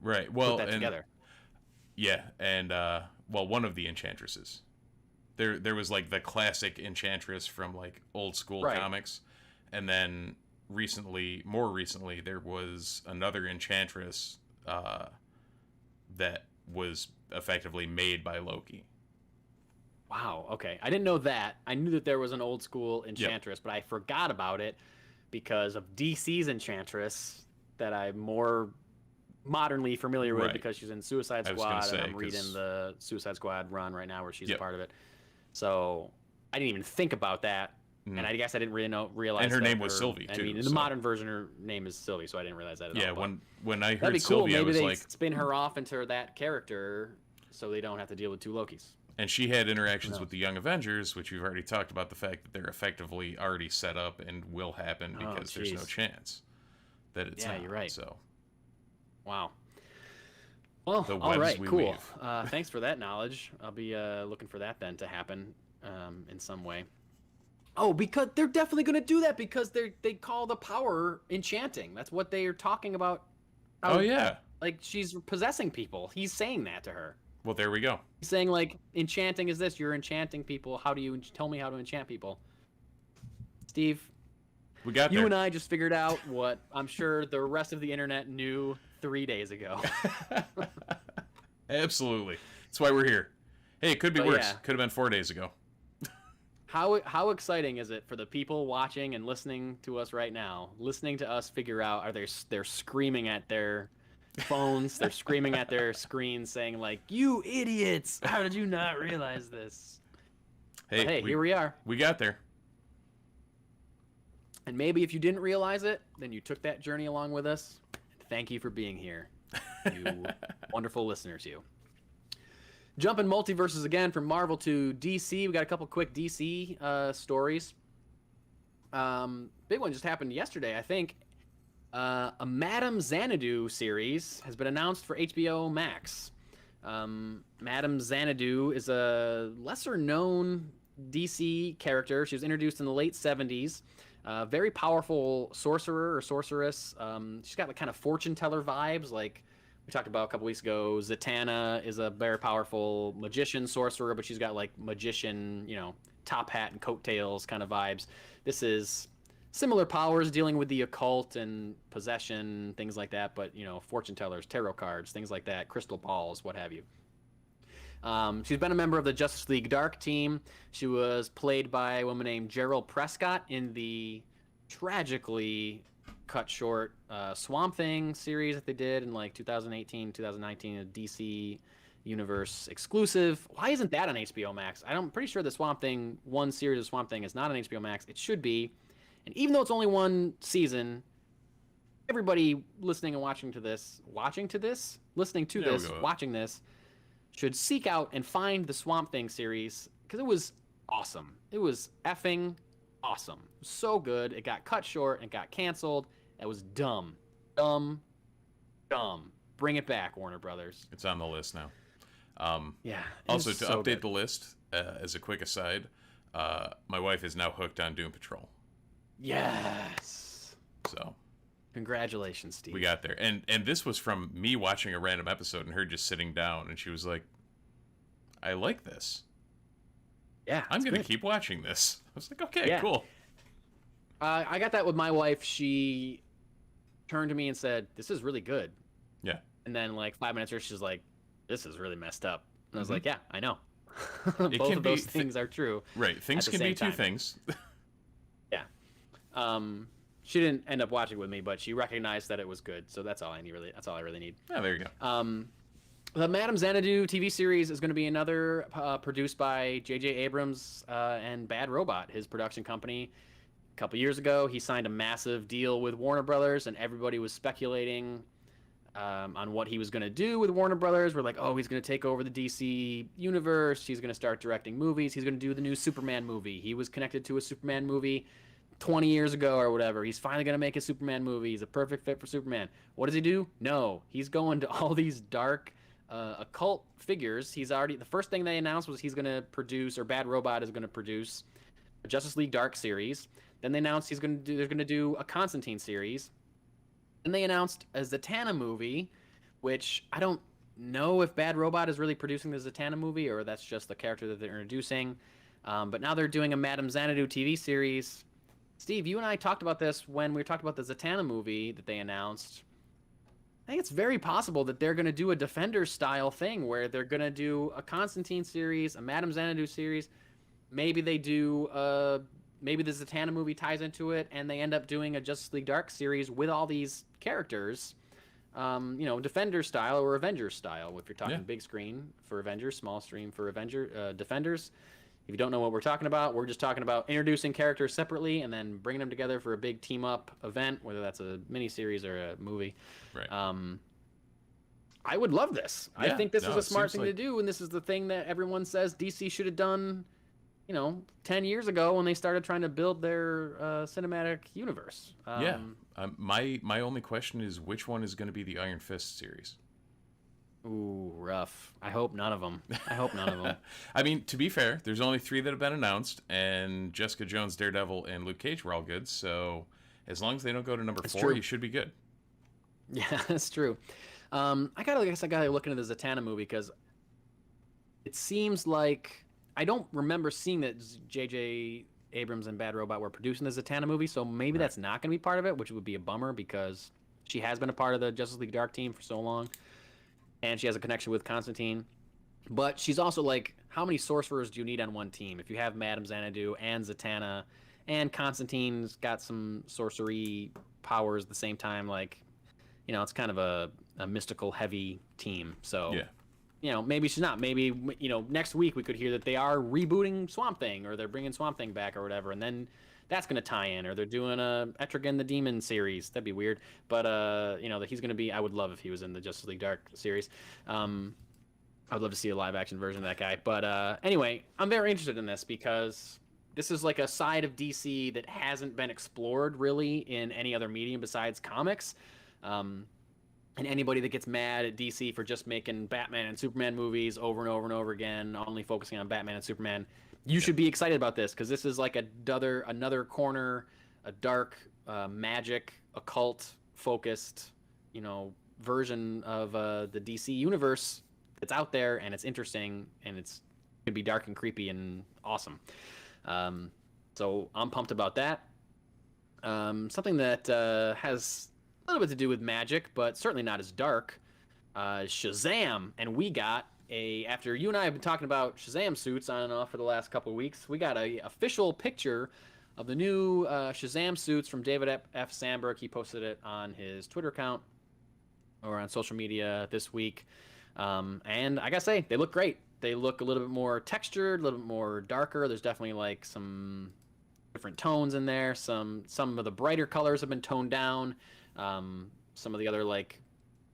put that together. Yeah, and one of the Enchantresses. There was like the classic Enchantress from like old school comics, and then more recently, there was another Enchantress that was effectively made by Loki. Wow. Okay, I didn't know that. I knew that there was an old school Enchantress, but I forgot about it because of DC's Enchantress that I'm more modernly familiar with because she's in Suicide Squad, and I'm reading the Suicide Squad run right now where she's a part of it. So I didn't even think about that, and I guess I didn't really realize. And her name was Sylvie too. I mean, in the modern version, her name is Sylvie, so I didn't realize that at all. Yeah, when I heard that'd be cool. Sylvie, Maybe I was they like, spin her off into that character, so they don't have to deal with 2 Lokis. And she had interactions with the Young Avengers, which we've already talked about the fact that they're effectively already set up and will happen because there's no chance that it's not. Yeah, you're right. So, wow. Well, all right, cool. Thanks for that knowledge. I'll be looking for that then to happen in some way. Oh, because they're definitely going to do that because they call the power enchanting. That's what they are talking about. Oh, yeah. Like, she's possessing people. He's saying that to her. Well, there we go. He's saying, like, enchanting is this. You're enchanting people. How do you tell me how to enchant people? Steve, we got you and I just figured out what I'm sure the rest of the internet knew 3 days ago. Absolutely. That's why we're here. Hey, it could be worse. Could have been 4 days ago. How exciting is it for the people watching and listening to us right now, listening to us figure out, they're screaming at their phones, they're screaming at their screens saying like, you idiots, how did you not realize this? Hey, here we are. We got there. And maybe if you didn't realize it, then you took that journey along with us. Thank you for being here, you wonderful listeners, you. Jumping multiverses again from Marvel to DC. We got a couple quick DC stories. Big one just happened yesterday, I think. A Madame Xanadu series has been announced for HBO Max. Madame Xanadu is a lesser-known DC character. She was introduced in the late 70s. Very powerful sorcerer or sorceress. She's got like kind of fortune teller vibes, like we talked about a couple weeks ago. Zatanna is a very powerful magician sorcerer, but she's got like magician, top hat and coattails kind of vibes. This is similar powers dealing with the occult and possession, things like that, but fortune tellers, tarot cards, things like that, crystal balls, what have you. She's been a member of the Justice League Dark team. She was played by a woman named Gerald Prescott in the tragically cut short Swamp Thing series that they did in like 2018, 2019, a DC Universe exclusive. Why isn't that on HBO Max? I'm pretty sure the Swamp Thing, one series of Swamp Thing is not on HBO Max. It should be. And even though it's only one season, everybody listening and watching this, watching this, should seek out and find the Swamp Thing series because it was awesome. It was effing awesome. It was so good. It got cut short and got canceled. It was dumb. Bring it back, Warner Brothers. It's on the list now. Yeah. Also, to so update good. the list, as a quick aside, my wife is now hooked on Doom Patrol. Yes. So congratulations, Steve. we got there. And this was from me watching a random episode and her just sitting down, and she was like, I like this. Yeah. I'm going to keep watching this. I was like, okay, Yeah. cool. I got that with my wife. She turned to me and said, "This is really good." Yeah. And then like 5 minutes later, she's like, "This is really messed up." And I was Mhm. like, "Yeah, I know." It Both can of those be things are true. Right. Things at the can be same two time. things. Yeah. She didn't end up watching with me, but she recognized that it was good. So that's all I need. Really, that's all I really need. Oh, there you go. The Madame Xanadu TV series is going to be another produced by J.J. Abrams and Bad Robot, his production company. A couple years ago, he signed a massive deal with Warner Brothers, and everybody was speculating on what he was going to do with Warner Brothers. We're like, oh, he's going to take over the DC universe. He's going to start directing movies. He's going to do the new Superman movie. He was connected to a Superman movie 20 years ago or whatever. He's finally going to make a Superman movie. He's a perfect fit for Superman. What does he do? No, he's going to all these dark occult figures. He's already, the first thing they announced was he's going to produce, or Bad Robot is going to produce, a Justice League Dark series. Then they announced they're going to do a Constantine series. Then they announced a Zatanna movie, which I don't know if Bad Robot is really producing the Zatanna movie or that's just the character that they're introducing. But now they're doing a Madame Xanadu TV series. Steve, you and I talked about this when we talked about the Zatanna movie that they announced. I think it's very possible that they're going to do a Defenders style thing where they're going to do a Constantine series, a Madame Xanadu series. Maybe they do maybe the Zatanna movie ties into it, and they end up doing a Justice League Dark series with all these characters, Defenders style or Avengers style. If you're talking big screen for Avengers, small screen for Defenders. If you don't know what we're talking about, we're just talking about introducing characters separately and then bringing them together for a big team-up event, whether that's a miniseries or a movie. Right. I would love this. Yeah, I think this is a smart thing like... to do, and this is the thing that everyone says DC should have done 10 years ago when they started trying to build their cinematic universe. My only question is which one is going to be the Iron Fist series? Ooh, rough. I hope none of them. I mean, to be fair, there's only 3 that have been announced, and Jessica Jones, Daredevil, and Luke Cage were all good, so as long as they don't go to number 4, true. You should be good. Yeah, that's true. I gotta look into the Zatanna movie because it seems like I don't remember seeing that J.J. Abrams and Bad Robot were producing the Zatanna movie, so maybe that's not going to be part of it, which would be a bummer because she has been a part of the Justice League Dark team for so long, and she has a connection with Constantine. But she's also like, how many sorcerers do you need on one team? If you have Madame Xanadu and Zatanna, and Constantine's got some sorcery powers at the same time, like, it's kind of a mystical heavy team. So maybe she's not. Maybe next week we could hear that they are rebooting Swamp Thing, or they're bringing Swamp Thing back, or whatever, and then that's going to tie in, or they're doing a Etrigan the Demon series. That'd be weird, but that he's going to be. I would love if he was in the Justice League Dark series. I'd love to see a live action version of that guy. But anyway, I'm very interested in this because this is like a side of DC that hasn't been explored really in any other medium besides comics. And anybody that gets mad at DC for just making Batman and Superman movies over and over and over again, only focusing on Batman and Superman, you should be excited about this because this is like another corner, a dark, magic, occult focused, version of the DC universe that's out there, and it's interesting, and it's gonna be dark and creepy and awesome. So I'm pumped about that. Something that has a little bit to do with magic, but certainly not as dark. Shazam, and we got after you and I have been talking about Shazam suits on and off for the last couple of weeks, we got a official picture of the new Shazam suits from David F. Sandberg. He posted it on his Twitter account or on social media this week. And I gotta say, they look great. They look a little bit more textured, a little bit more darker. There's definitely like some different tones in there. Some of the brighter colors have been toned down. Some of the other like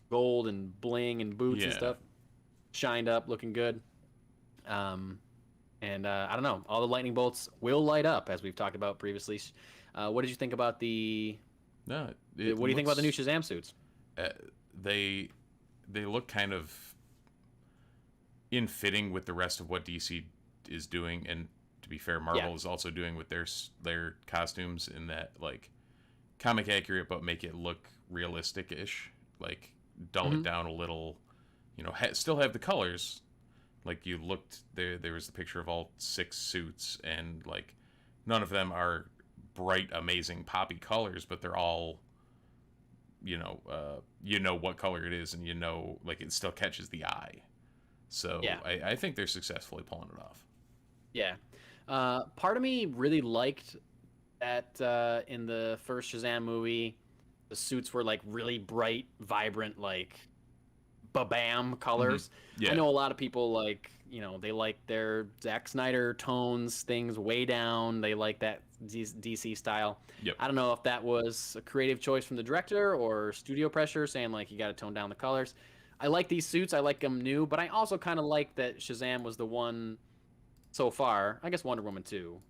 gold and bling and boots and stuff shined up, looking good. And I don't know, all the lightning bolts will light up, as we've talked about previously. What did you think about what do you think about the new Shazam suits? They look kind of in fitting with the rest of what DC is doing, and to be fair, Marvel is also doing with their costumes, in that like comic accurate but make it look realistic-ish, like dull it down a little, still have the colors. Like you looked there was the picture of all 6 suits, and like none of them are bright, amazing, poppy colors, but they're all what color it is, and like it still catches the eye. So I think they're successfully pulling it off. Yeah. Part of me really liked that in the first Shazam movie, the suits were like really bright, vibrant, like ba-bam colors. Mm-hmm. Yeah. I know a lot of people like, they like their Zack Snyder tones, things way down. They like that DC style. Yep. I don't know if that was a creative choice from the director or studio pressure saying like, you got to tone down the colors. I like these suits. I like them new, but I also kind of like that Shazam was the one so far. I guess Wonder Woman too.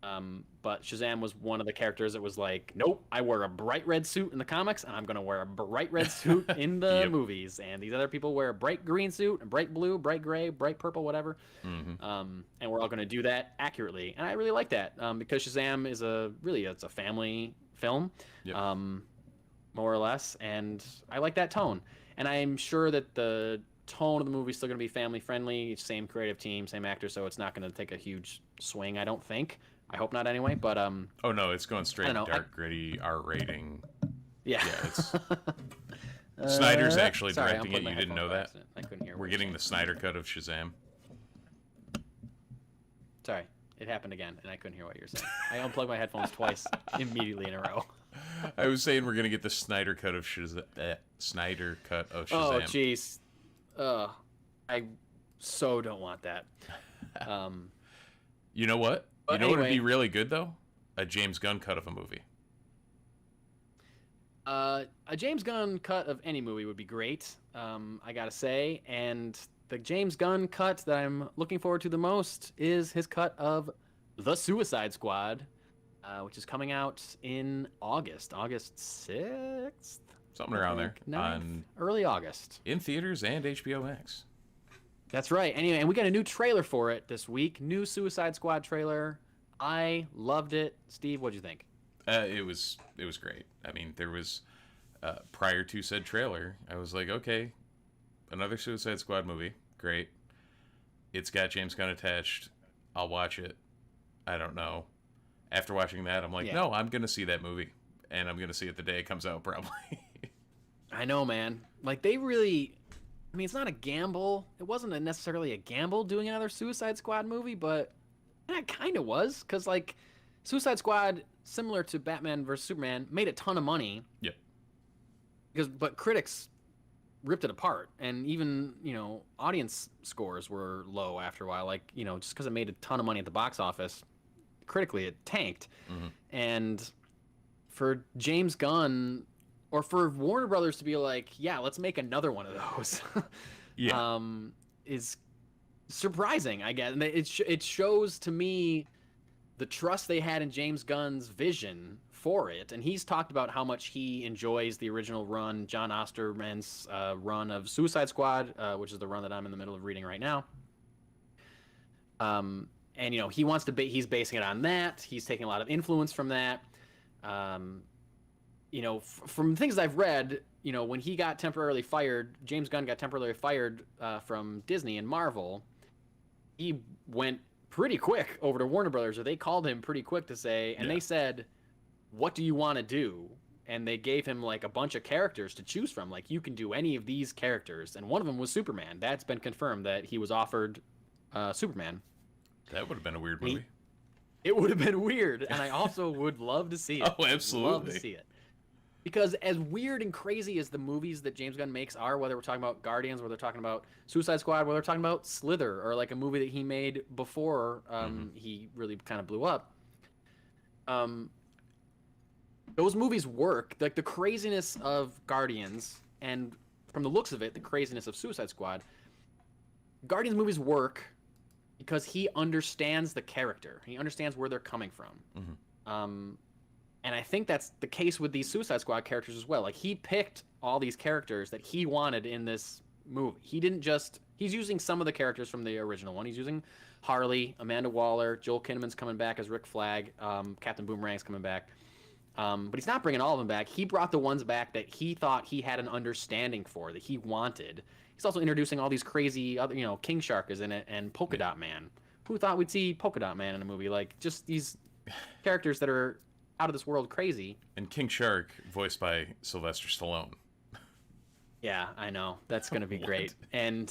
But Shazam was one of the characters that was like, nope, I wear a bright red suit in the comics, and I'm going to wear a bright red suit in the movies. And these other people wear a bright green suit, a bright blue, bright gray, bright purple, whatever. Mm-hmm. And we're all going to do that accurately. And I really like that because Shazam is it's a family film, more or less. And I like that tone. And I'm sure that the tone of the movie is still going to be family friendly, same creative team, same actor, so it's not going to take a huge swing, I don't think. I hope not anyway, but oh no, it's going straight dark, gritty, R rating. Yeah. It's Snyder's actually directing it. You didn't know that? I couldn't hear. We're getting the Snyder cut of Shazam. Sorry, it happened again, and I couldn't hear what you were saying. I unplugged my headphones twice immediately in a row. I was saying we're gonna get the Snyder cut of Shazam. Snyder cut of Shazam. Oh jeez. I so don't want that. You know what? What would be really good though? A James Gunn cut of a movie. A James Gunn cut of any movie would be great. I gotta say, and the James Gunn cut that I'm looking forward to the most is his cut of The Suicide Squad, which is coming out in August 6th. Something around there. On early August. In theaters and HBO Max. That's right. Anyway, and we got a new trailer for it this week. New Suicide Squad trailer. I loved it. Steve, what'd you think? It was great. I mean, there was prior to said trailer, I was like, okay, another Suicide Squad movie. Great. It's got James Gunn attached. I'll watch it. I don't know. After watching that, I'm like, no, I'm going to see that movie. And I'm going to see it the day it comes out, probably. I know, man. Like, they really... I mean, it's not a gamble. It wasn't necessarily a gamble doing another Suicide Squad movie, but it kind of was. Because, like, Suicide Squad, similar to Batman vs. Superman, made a ton of money. Yep. But critics ripped it apart. And even, audience scores were low after a while. Like, just because it made a ton of money at the box office, critically, it tanked. Mm-hmm. And for James Gunn... or for Warner Brothers to be like, yeah, let's make another one of those, is surprising, I guess. And it shows to me the trust they had in James Gunn's vision for it. And he's talked about how much he enjoys the original run, John Osterman's run of Suicide Squad, which is the run that I'm in the middle of reading right now. And, he wants to he's basing it on that. He's taking a lot of influence from that. From things I've read, when he got temporarily fired, James Gunn got temporarily fired from Disney and Marvel, he went pretty quick over to Warner Brothers, or they called him pretty quick to say, and they said, what do you want to do? and they gave him like a bunch of characters to choose from. Like, you can do any of these characters, and one of them was Superman. That's been confirmed that he was offered Superman. That would have been a weird movie. It would have been weird, and I also would love to see it. Oh, absolutely. Love to see it. Because as weird and crazy as the movies that James Gunn makes are, whether we're talking about Guardians, whether we're talking about Suicide Squad, whether we're talking about Slither, or like a movie that he made before he really kind of blew up, those movies work. Like the craziness of Guardians, and from the looks of it, the craziness of Suicide Squad, Guardians movies work because he understands the character. He understands where they're coming from. And I think that's the case with these Suicide Squad characters as well. Like, he picked all these characters that he wanted in this movie. He didn't just... He's using some of the characters from the original one. He's using Harley, Amanda Waller, Joel Kinnaman's coming back as Rick Flag, Captain Boomerang's coming back. But he's not bringing all of them back. He brought the ones back that he thought he had an understanding for, that he wanted. He's also introducing all these crazy other... You know, King Shark is in it, and Polka Dot Man. Who thought we'd see Polka Dot Man in a movie? Like, just these characters that are... out of this world crazy. And King Shark, voiced by Sylvester Stallone. Yeah, I know. That's going to be great. And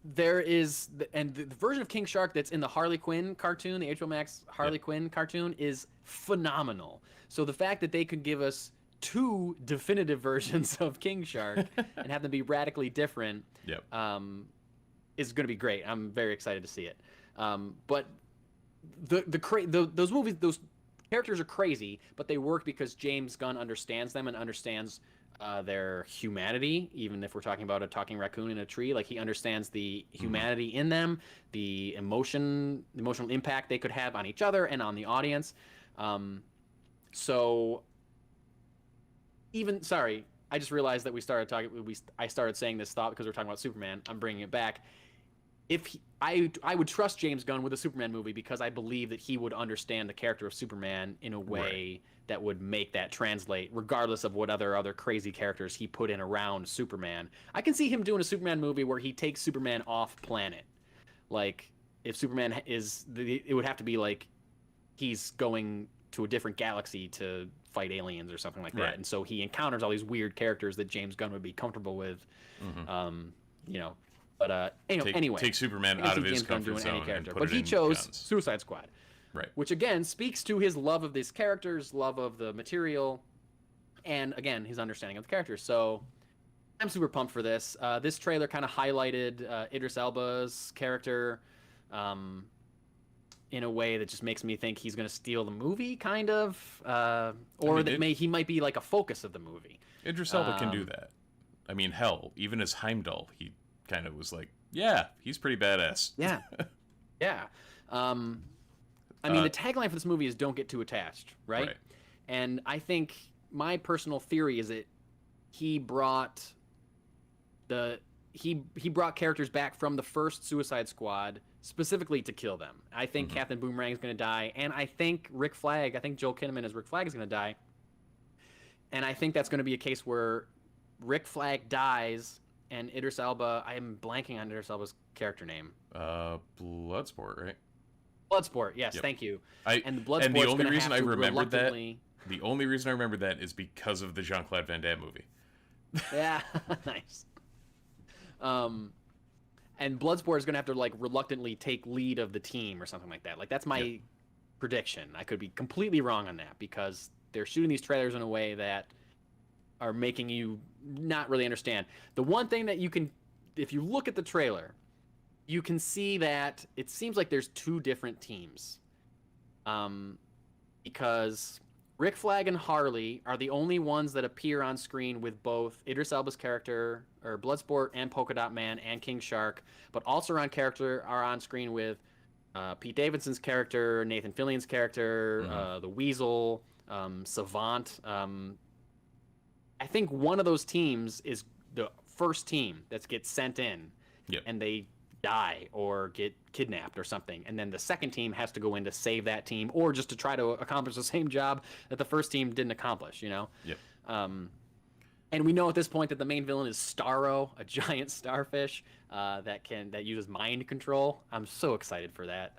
there is... And the version of King Shark that's in the Harley Quinn cartoon, the HBO Max Harley Quinn cartoon, is phenomenal. So the fact that they could give us 2 definitive versions of King Shark and have them be radically different is going to be great. I'm very excited to see it. But those movies... those characters are crazy, but they work because James Gunn understands them and understands their humanity. Even if we're talking about a talking raccoon in a tree, like, he understands the humanity in them, the emotional impact they could have on each other and on the audience. So even, sorry, I just realized that I started saying this thought because we're talking about Superman. I'm bringing it back. I would trust James Gunn with a Superman movie because I believe that he would understand the character of Superman in a way that would make that translate, regardless of what other crazy characters he put in around Superman. I can see him doing a Superman movie where he takes Superman off planet. Like, if Superman it would have to be like he's going to a different galaxy to fight aliens or something like that. And so he encounters all these weird characters that James Gunn would be comfortable with. You know. But anyway, take Superman out of his comfort zone and put but it he in chose guns. Suicide Squad, right? Which again speaks to his love of these characters, love of the material, and again his understanding of the characters. So I'm super pumped for this. This trailer kind of highlighted Idris Elba's character in a way that just makes me think he's going to steal the movie, kind of, he might be like a focus of the movie. Idris Elba can do that. I mean, hell, even as Heimdall, he kind of was like, yeah, he's pretty badass. Yeah. I mean, the tagline for this movie is "Don't get too attached," right? And I think my personal theory is that he brought characters back from the first Suicide Squad specifically to kill them. I think Captain Boomerang is going to die, and I think Joel Kinnaman as Rick Flag is going to die. And I think that's going to be a case where Rick Flag dies, and Idris Elba... I am blanking on Idris Elba's character name. Bloodsport, right? Bloodsport, yes, thank you. The only reason I remembered that is because of the Jean-Claude Van Damme movie. Yeah, nice. And Bloodsport is going to have to, like, reluctantly take lead of the team or something like that. Like, that's my prediction. I could be completely wrong on that because they're shooting these trailers in a way that are making you not really understand. The one thing that you can, if you look at the trailer, you can see that it seems like there's 2 different teams. Because Rick Flag and Harley are the only ones that appear on screen with both Idris Elba's character, or Bloodsport, and Polka Dot Man and King Shark, but also are on screen with Pete Davidson's character, Nathan Fillion's character, the Weasel, Savant. I think one of those teams is the first team that gets sent in, and they die or get kidnapped or something, and then the second team has to go in to save that team, or just to try to accomplish the same job that the first team didn't accomplish. And we know at this point that the main villain is Starro, a giant starfish that uses mind control. I'm so excited for that.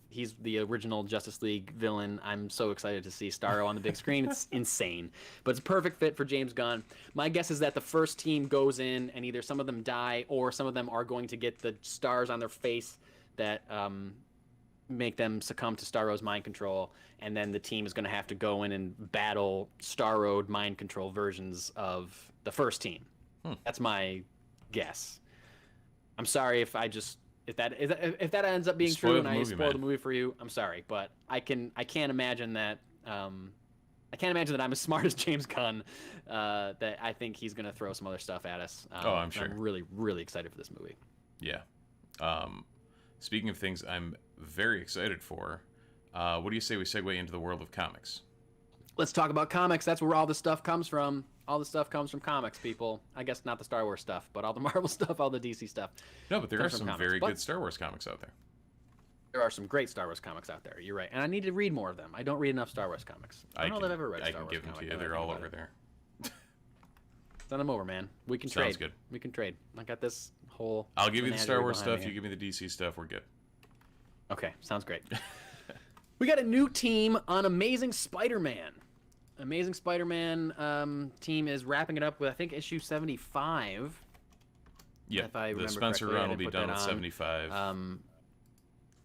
He's the original Justice League villain. I'm so excited to see Starro on the big screen. It's insane. But it's a perfect fit for James Gunn. My guess is that the first team goes in and either some of them die or some of them are going to get the stars on their face that make them succumb to Starro's mind control. And then the team is going to have to go in and battle Starro mind control versions of the first team. That's my guess. I'm sorry if that ends up being true and I spoiled the movie for you. I'm sorry, but I can't imagine that. I can't imagine that I'm as smart as James Gunn. That I think he's gonna throw some other stuff at us. I'm sure. I'm really, really excited for this movie. Yeah. Speaking of things I'm very excited for, what do you say we segue into the world of comics? Let's talk about comics. That's where all the stuff comes from. All the stuff comes from comics, people. I guess not the Star Wars stuff, but all the Marvel stuff, all the DC stuff. No, but there are some very good Star Wars comics out there. There are some great Star Wars comics out there. You're right. And I need to read more of them. I don't read enough Star Wars comics. I don't know that I've ever read a Star Wars comic. I can give them to you. They're all over there. Send them over, man. We can trade. Sounds good. We can trade. I got this whole... I'll give you the Star Wars stuff. You give me the DC stuff. We're good. Okay. Sounds great. We got a new team on Amazing Spider-Man. Amazing Spider-Man team is wrapping it up with, I think, issue 75. Yeah, if I remember the Spencer correctly. run will be done with 75.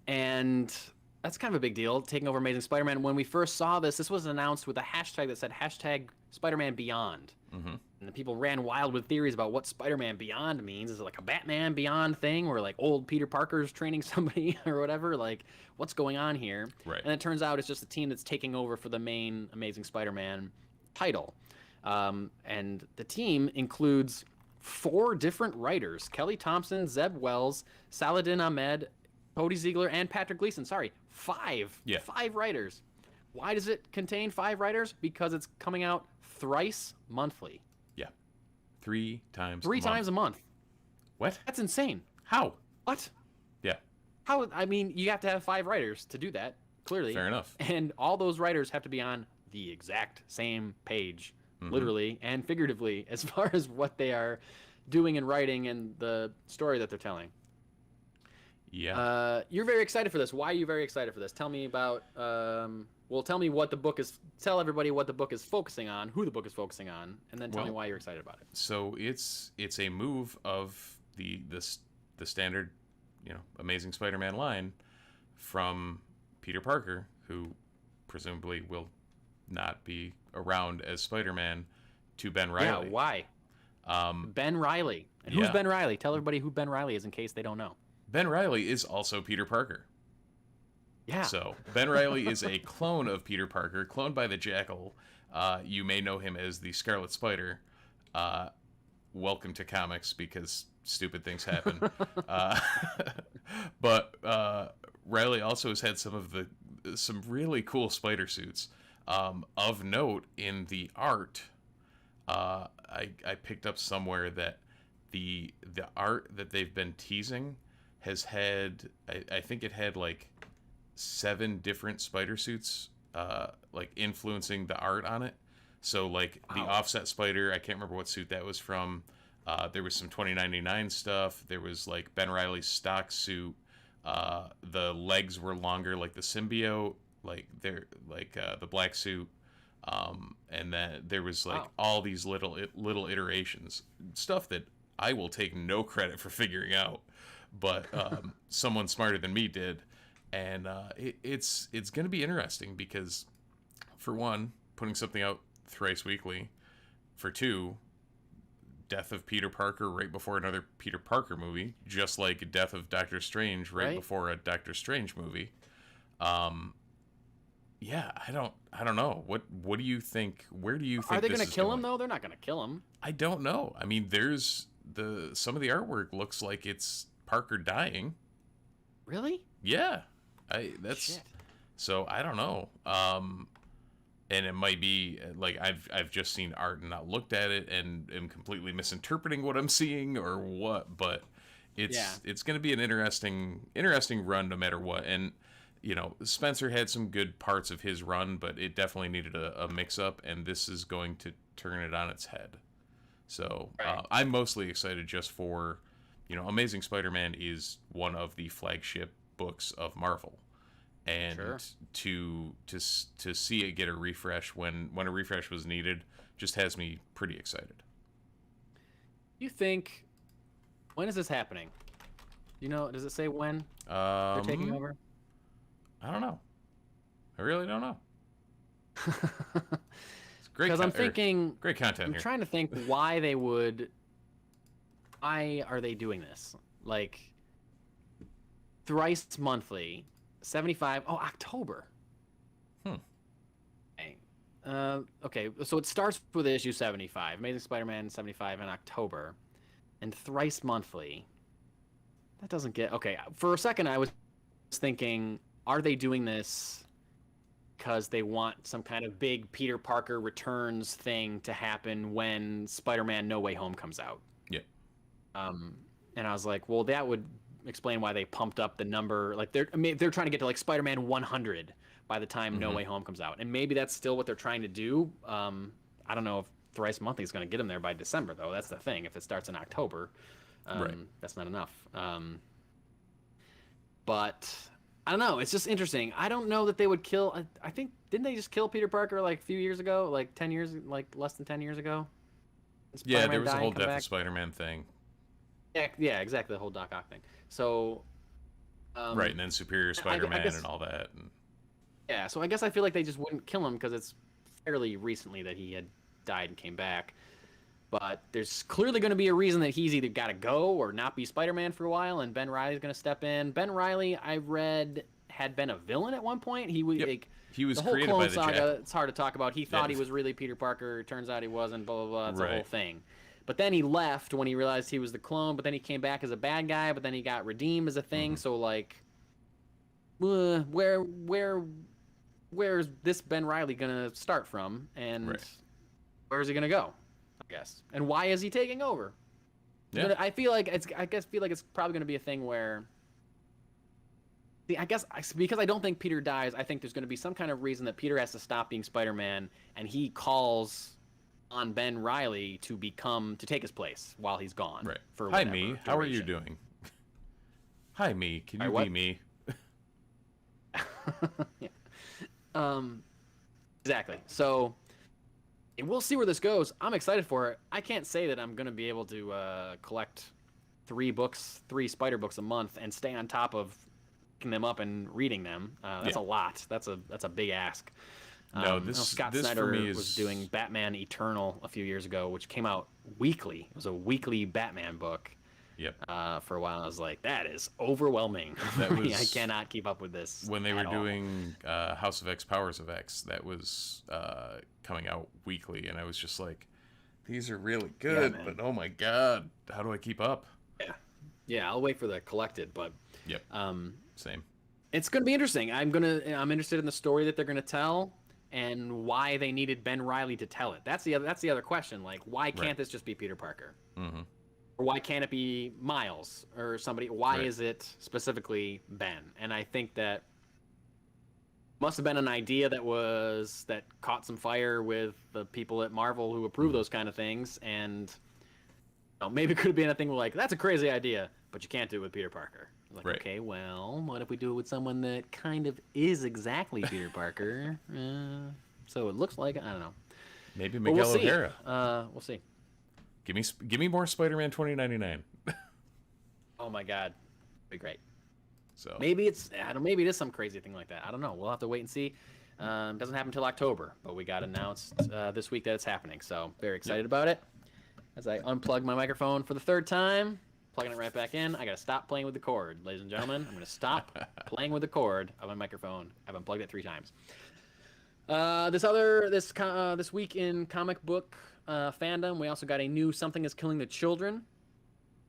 And that's kind of a big deal, taking over Amazing Spider-Man. When we first saw this was announced with a hashtag that said hashtag Spider-Man Beyond. Mm-hmm. And the people ran wild with theories about what Spider-Man Beyond means. Is it like a Batman Beyond thing where like old Peter Parker's training somebody or whatever? Like, what's going on here? Right. And it turns out it's just a team that's taking over for the main Amazing Spider-Man title. And the team includes 4 different writers: Kelly Thompson, Zeb Wells, Saladin Ahmed, Cody Ziegler, and Patrick Gleason. Sorry, 5. Yeah. 5 writers. Why does it contain 5 writers? Because it's coming out thrice monthly. Yeah. 3 times 3 times a month. What? That's insane. How? What? Yeah. How? I mean, you have to have 5 writers to do that, clearly. Fair enough. And all those writers have to be on the exact same page, literally and figuratively, as far as what they are doing and writing and the story that they're telling. Yeah. You're very excited for this. Why are you very excited for this? Tell me about... tell me what the book is... Tell everybody what the book is focusing on, who the book is focusing on, and then tell me why you're excited about it. So it's a move of the standard, Amazing Spider-Man line from Peter Parker, who presumably will not be around as Spider-Man, to Ben Reilly. Yeah, why? Ben Reilly. And who's Ben Reilly? Tell everybody who Ben Reilly is in case they don't know. Ben Reilly is also Peter Parker. Yeah. So Ben Reilly is a clone of Peter Parker, cloned by the Jackal. You may know him as the Scarlet Spider. Welcome to comics, because stupid things happen. But Reilly also has had some really cool spider suits. Of note, in the art, I picked up somewhere that the art that they've been teasing has had, I think it had like 7 different spider suits like influencing the art on it. So like the offset spider, I can't remember what suit that was from. There was some 2099 stuff. There was like Ben Reilly's stock suit. The legs were longer, like the symbiote, like they're like the black suit. And then there was like all these little iterations, stuff that I will take no credit for figuring out, but someone smarter than me did. And it's going to be interesting because, for one, putting something out thrice weekly. For 2, death of Peter Parker right before another Peter Parker movie, just like death of Doctor Strange right before a Doctor Strange movie. Yeah, I don't know. What do you think? Where do you think? Are they going to kill him though? They're not going to kill him. I don't know. I mean, there's some of the artwork looks like it's Parker dying. Really? Yeah. Shit. So I don't know. And it might be like I've just seen art and not looked at it and am completely misinterpreting what I'm seeing or what, but it's going to be an interesting run no matter what. And Spencer had some good parts of his run, but it definitely needed a mix up, and this is going to turn it on its head. So I'm mostly excited just for, Amazing Spider-Man is one of the flagship books of Marvel. and Sure. to see it get a refresh when a refresh was needed just has me pretty excited. You think, when is this happening? You know, does it say when they're taking over? I don't know. I really don't know. It's great Because I'm thinking, great content I'm here. trying to think why are they doing this? Like, thrice monthly, 75. Oh, October. Okay. Okay, so it starts with issue 75, Amazing Spider-Man 75 in October, and thrice monthly. That doesn't get... Okay, for a second I was thinking, are they doing this because they want some kind of big Peter Parker returns thing to happen when Spider-Man No Way Home comes out? Yeah. And I was like, well, that would explain why they pumped up the number. Like they're trying to get to like Spider-Man 100 by the time No Way Home comes out, and maybe that's still what they're trying to do. I don't know if thrice monthly is going to get them there by December, though. That's the thing. If it starts in October, Right. that's not enough. But I don't know. It's just interesting. I don't know that they would kill. I think, didn't they just kill Peter Parker like a few years ago, like 10 years, like less than 10 years ago? Yeah, there was a whole Death of Spider-Man thing. Yeah, exactly, the whole Doc Ock thing. So, right, and then Superior Spider-Man and all that. And... yeah, so I guess I feel like they just wouldn't kill him because it's fairly recently that he had died and came back. But there's clearly going to be a reason that he's either got to go or not be Spider-Man for a while, and Ben Reilly's going to step in. Ben Reilly, I read, had been a villain at one point. He was like, he was the whole created Clone by the Saga. Jack. It's hard to talk about. He thought he was really Peter Parker. Turns out he wasn't. Blah blah blah. It's a whole Right. thing. But then he left when he realized he was the clone. But then he came back as a bad guy. But then he got redeemed as a thing. So like, where's this Ben Reilly gonna start from? And where's he gonna go? I guess. And why is he taking over? Yeah. I feel like it's probably gonna be a thing where. I guess because I don't think Peter dies, I think there's going to be some kind of reason that Peter has to stop being Spider-Man, and he calls on Ben Reilly to take his place while he's gone. Right. For Hi, whatever me. How are you duration. doing? Hi, me. Can you what? be me? Yeah. Exactly. So we'll see where this goes. I'm excited for it. I can't say that I'm going to be able to collect 3 Spider books a month and stay on top of them up and reading them. That's a lot. That's a big ask. No, Scott this Snyder for me was doing Batman Eternal a few years ago, which came out weekly. It was a weekly Batman book. Yep. For a while, I was like, that is overwhelming. I cannot keep up with this. When they were all. doing House of X, Powers of X, that was coming out weekly, and I was just like, these are really good, but oh my god, how do I keep up? Yeah, I'll wait for the collected, but yep. Same. It's gonna be interesting. I'm interested in the story that they're gonna tell and why they needed Ben Reilly to tell it. That's the other question. Like, why can't this just be Peter Parker? Mm-hmm. Or why can't it be Miles or somebody? Why is it specifically Ben? And I think that must have been an idea that caught some fire with the people at Marvel who approve those kind of things, and maybe it could have been a thing where like, that's a crazy idea, but you can't do it with Peter Parker. Like, okay, well, what if we do it with someone that kind of is exactly Peter Parker? So it looks like, I don't know. Maybe Miguel O'Hara. We'll see. Give me more Spider-Man 2099. Oh my God, be great. So maybe it is some crazy thing like that. I don't know. We'll have to wait and see. It doesn't happen until October, but we got announced this week that it's happening. So very excited about it. As I unplug my microphone for the 3rd time. Plugging it right back in. I gotta stop playing with the cord, ladies and gentlemen. I'm gonna stop playing with the cord of my microphone. I've unplugged it 3 times. This week in comic book fandom, we also got a new Something Is Killing the Children.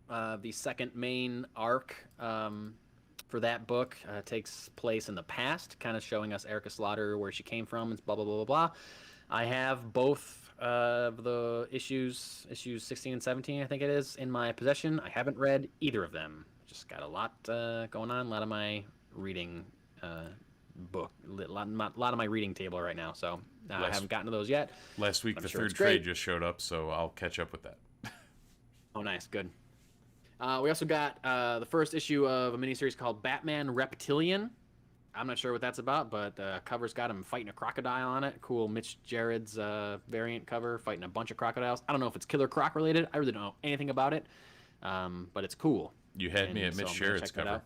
The second main arc for that book takes place in the past, kind of showing us Erica Slaughter, where she came from, and blah blah blah blah blah. I have both of the issues 16 and 17, I think it is, in my possession. I haven't read either of them. Just got a lot going on, a lot of my reading a lot of my reading table right now, so I haven't gotten to those yet. Last week the 3rd trade just showed up, so I'll catch up with that. Oh, nice, good. We also got the first issue of a miniseries called Batman Reptilian. I'm not sure what that's about, but the cover's got him fighting a crocodile on it. Cool Mitch Jared's variant cover, fighting a bunch of crocodiles. I don't know if it's Killer Croc related. I really don't know anything about it, but it's cool. You had me at Mitch Jared's cover.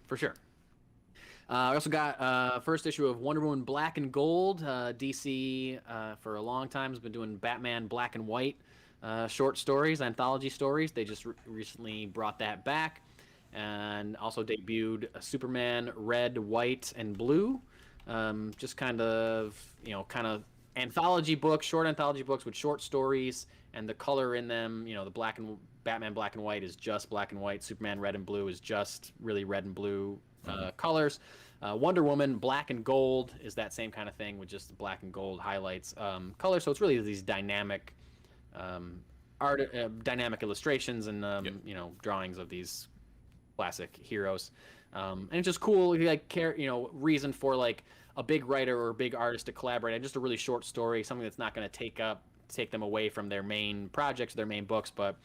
For sure. I also got first issue of Wonder Woman Black and Gold. DC for a long time has been doing Batman Black and White short stories, anthology stories. They just recently brought that back. And also debuted Superman Red, White, and Blue. Just kind of anthology books, short anthology books with short stories, and the color in them, the Batman Black and White is just black and white. Superman Red and Blue is just really red and blue colors. Wonder Woman Black and Gold is that same kind of thing with just black and gold highlights colors. So it's really these dynamic dynamic illustrations and drawings of these classic heroes, and it's just cool, reason for like a big writer or a big artist to collaborate on just a really short story, something that's not going to take them away from their main projects, their main books, but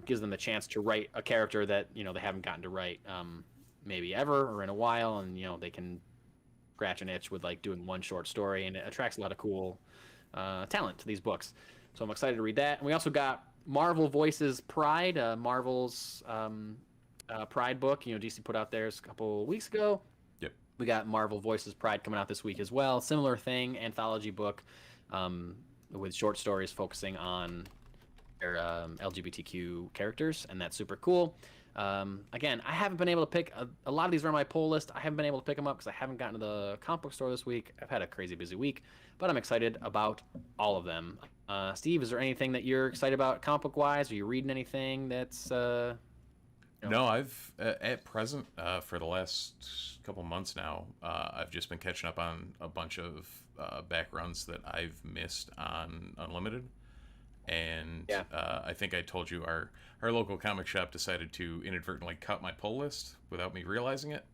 gives them the chance to write a character that they haven't gotten to write maybe ever or in a while, and they can scratch an itch with like doing one short story, and it attracts a lot of cool talent to these books. So I'm excited to read that. And we also got Marvel Voices Pride, Marvel's Pride book, DC put out theirs a couple weeks ago. Yep. We got Marvel Voices Pride coming out this week as well. Similar thing, anthology book with short stories focusing on their LGBTQ characters, and that's super cool. Again, I haven't been able to pick a lot of these are on my pull list. I haven't been able to pick them up because I haven't gotten to the comic book store this week. I've had a crazy busy week, but I'm excited about all of them. Steve, is there anything that you're excited about comic book wise? Are you reading anything that's No, I've at present for the last couple months now, I've just been catching up on a bunch of backgrounds that I've missed on Unlimited, and I think I told you our local comic shop decided to inadvertently cut my pull list without me realizing it.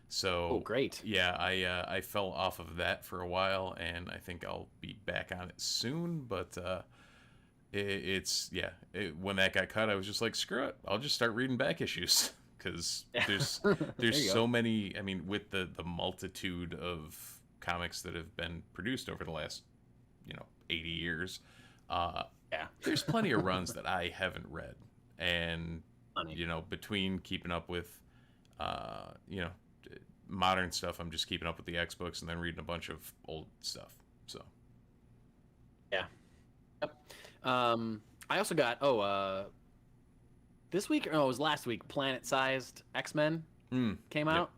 So great. Yeah, I fell off of that for a while, and I think I'll be back on it soon, but. When that got cut, I was just like, screw it, I'll just start reading back issues, because there's so many. I mean, with the multitude of comics that have been produced over the last 80 years, there's plenty of runs that I haven't read, and between keeping up with modern stuff, I'm just keeping up with the X books and then reading a bunch of old stuff. So I also got this week, or it was last week, Planet-Sized X-Men came out.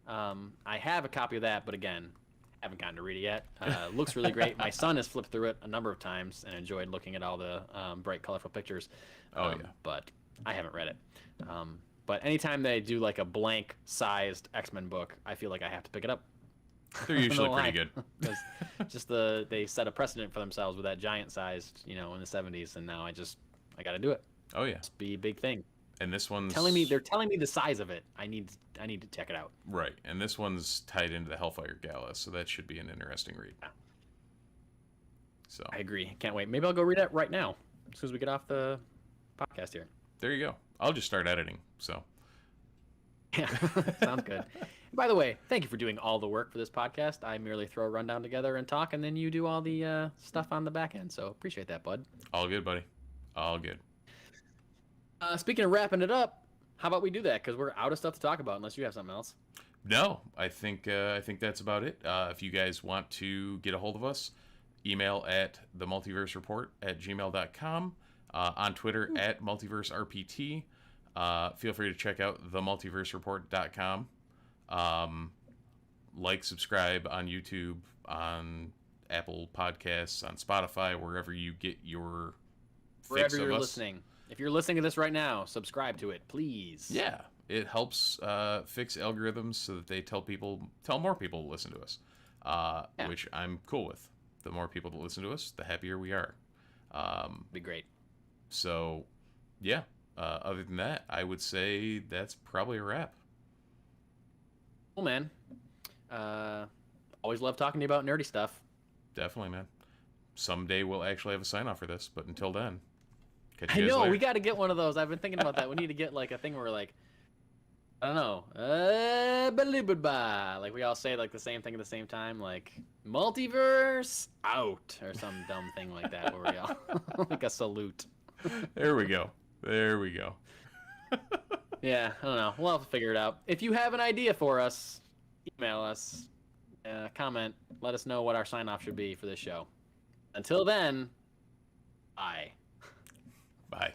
I have a copy of that, but again, haven't gotten to read it yet. Looks really great. My son has flipped through it a number of times and enjoyed looking at all the bright, colorful pictures. But I haven't read it. But anytime they do like a blank-sized X-Men book, I feel like I have to pick it up. They're usually pretty good. Just they set a precedent for themselves with that giant sized, in the 70s, and now I got to do it. Oh yeah, it's be a big thing. And this one's they're telling me the size of it. I need to check it out. Right, and this one's tied into the Hellfire Gala, so that should be an interesting read. Yeah. So I agree. Can't wait. Maybe I'll go read it right now as soon as we get off the podcast here. There you go. I'll just start editing. So. Yeah, sounds good. By the way, thank you for doing all the work for this podcast. I merely throw a rundown together and talk, and then you do all the stuff on the back end. So appreciate that, bud. All good, buddy. All good. Speaking of wrapping it up, how about we do that? Because we're out of stuff to talk about, unless you have something else. No, I think that's about it. If you guys want to get a hold of us, email at themultiversereport@gmail.com, on Twitter at multiverserpt. Feel free to check out themultiversereport.com. Like, subscribe on YouTube, on Apple Podcasts, on Spotify, wherever you get your fix wherever of you're us. Listening. If you're listening to this right now, subscribe to it, please. Yeah, it helps fix algorithms so that they tell more people to listen to us, which I'm cool with. The more people that listen to us, the happier we are. Be great. So, yeah. Other than that, I would say that's probably a wrap. Cool, man. Always love talking to you about nerdy stuff. Definitely, man. Someday we'll actually have a sign-off for this, but until then, catch I you guys know, later. we got to get one of those. I've been thinking about that. We need to get like a thing where like I don't know. Like we all say like the same thing at the same time, like multiverse out or some dumb thing like that, where we all like a salute. There we go. There we go. Yeah, I don't know. We'll have to figure it out. If you have an idea for us, email us, comment, let us know what our sign off should be for this show. Until then, bye. Bye.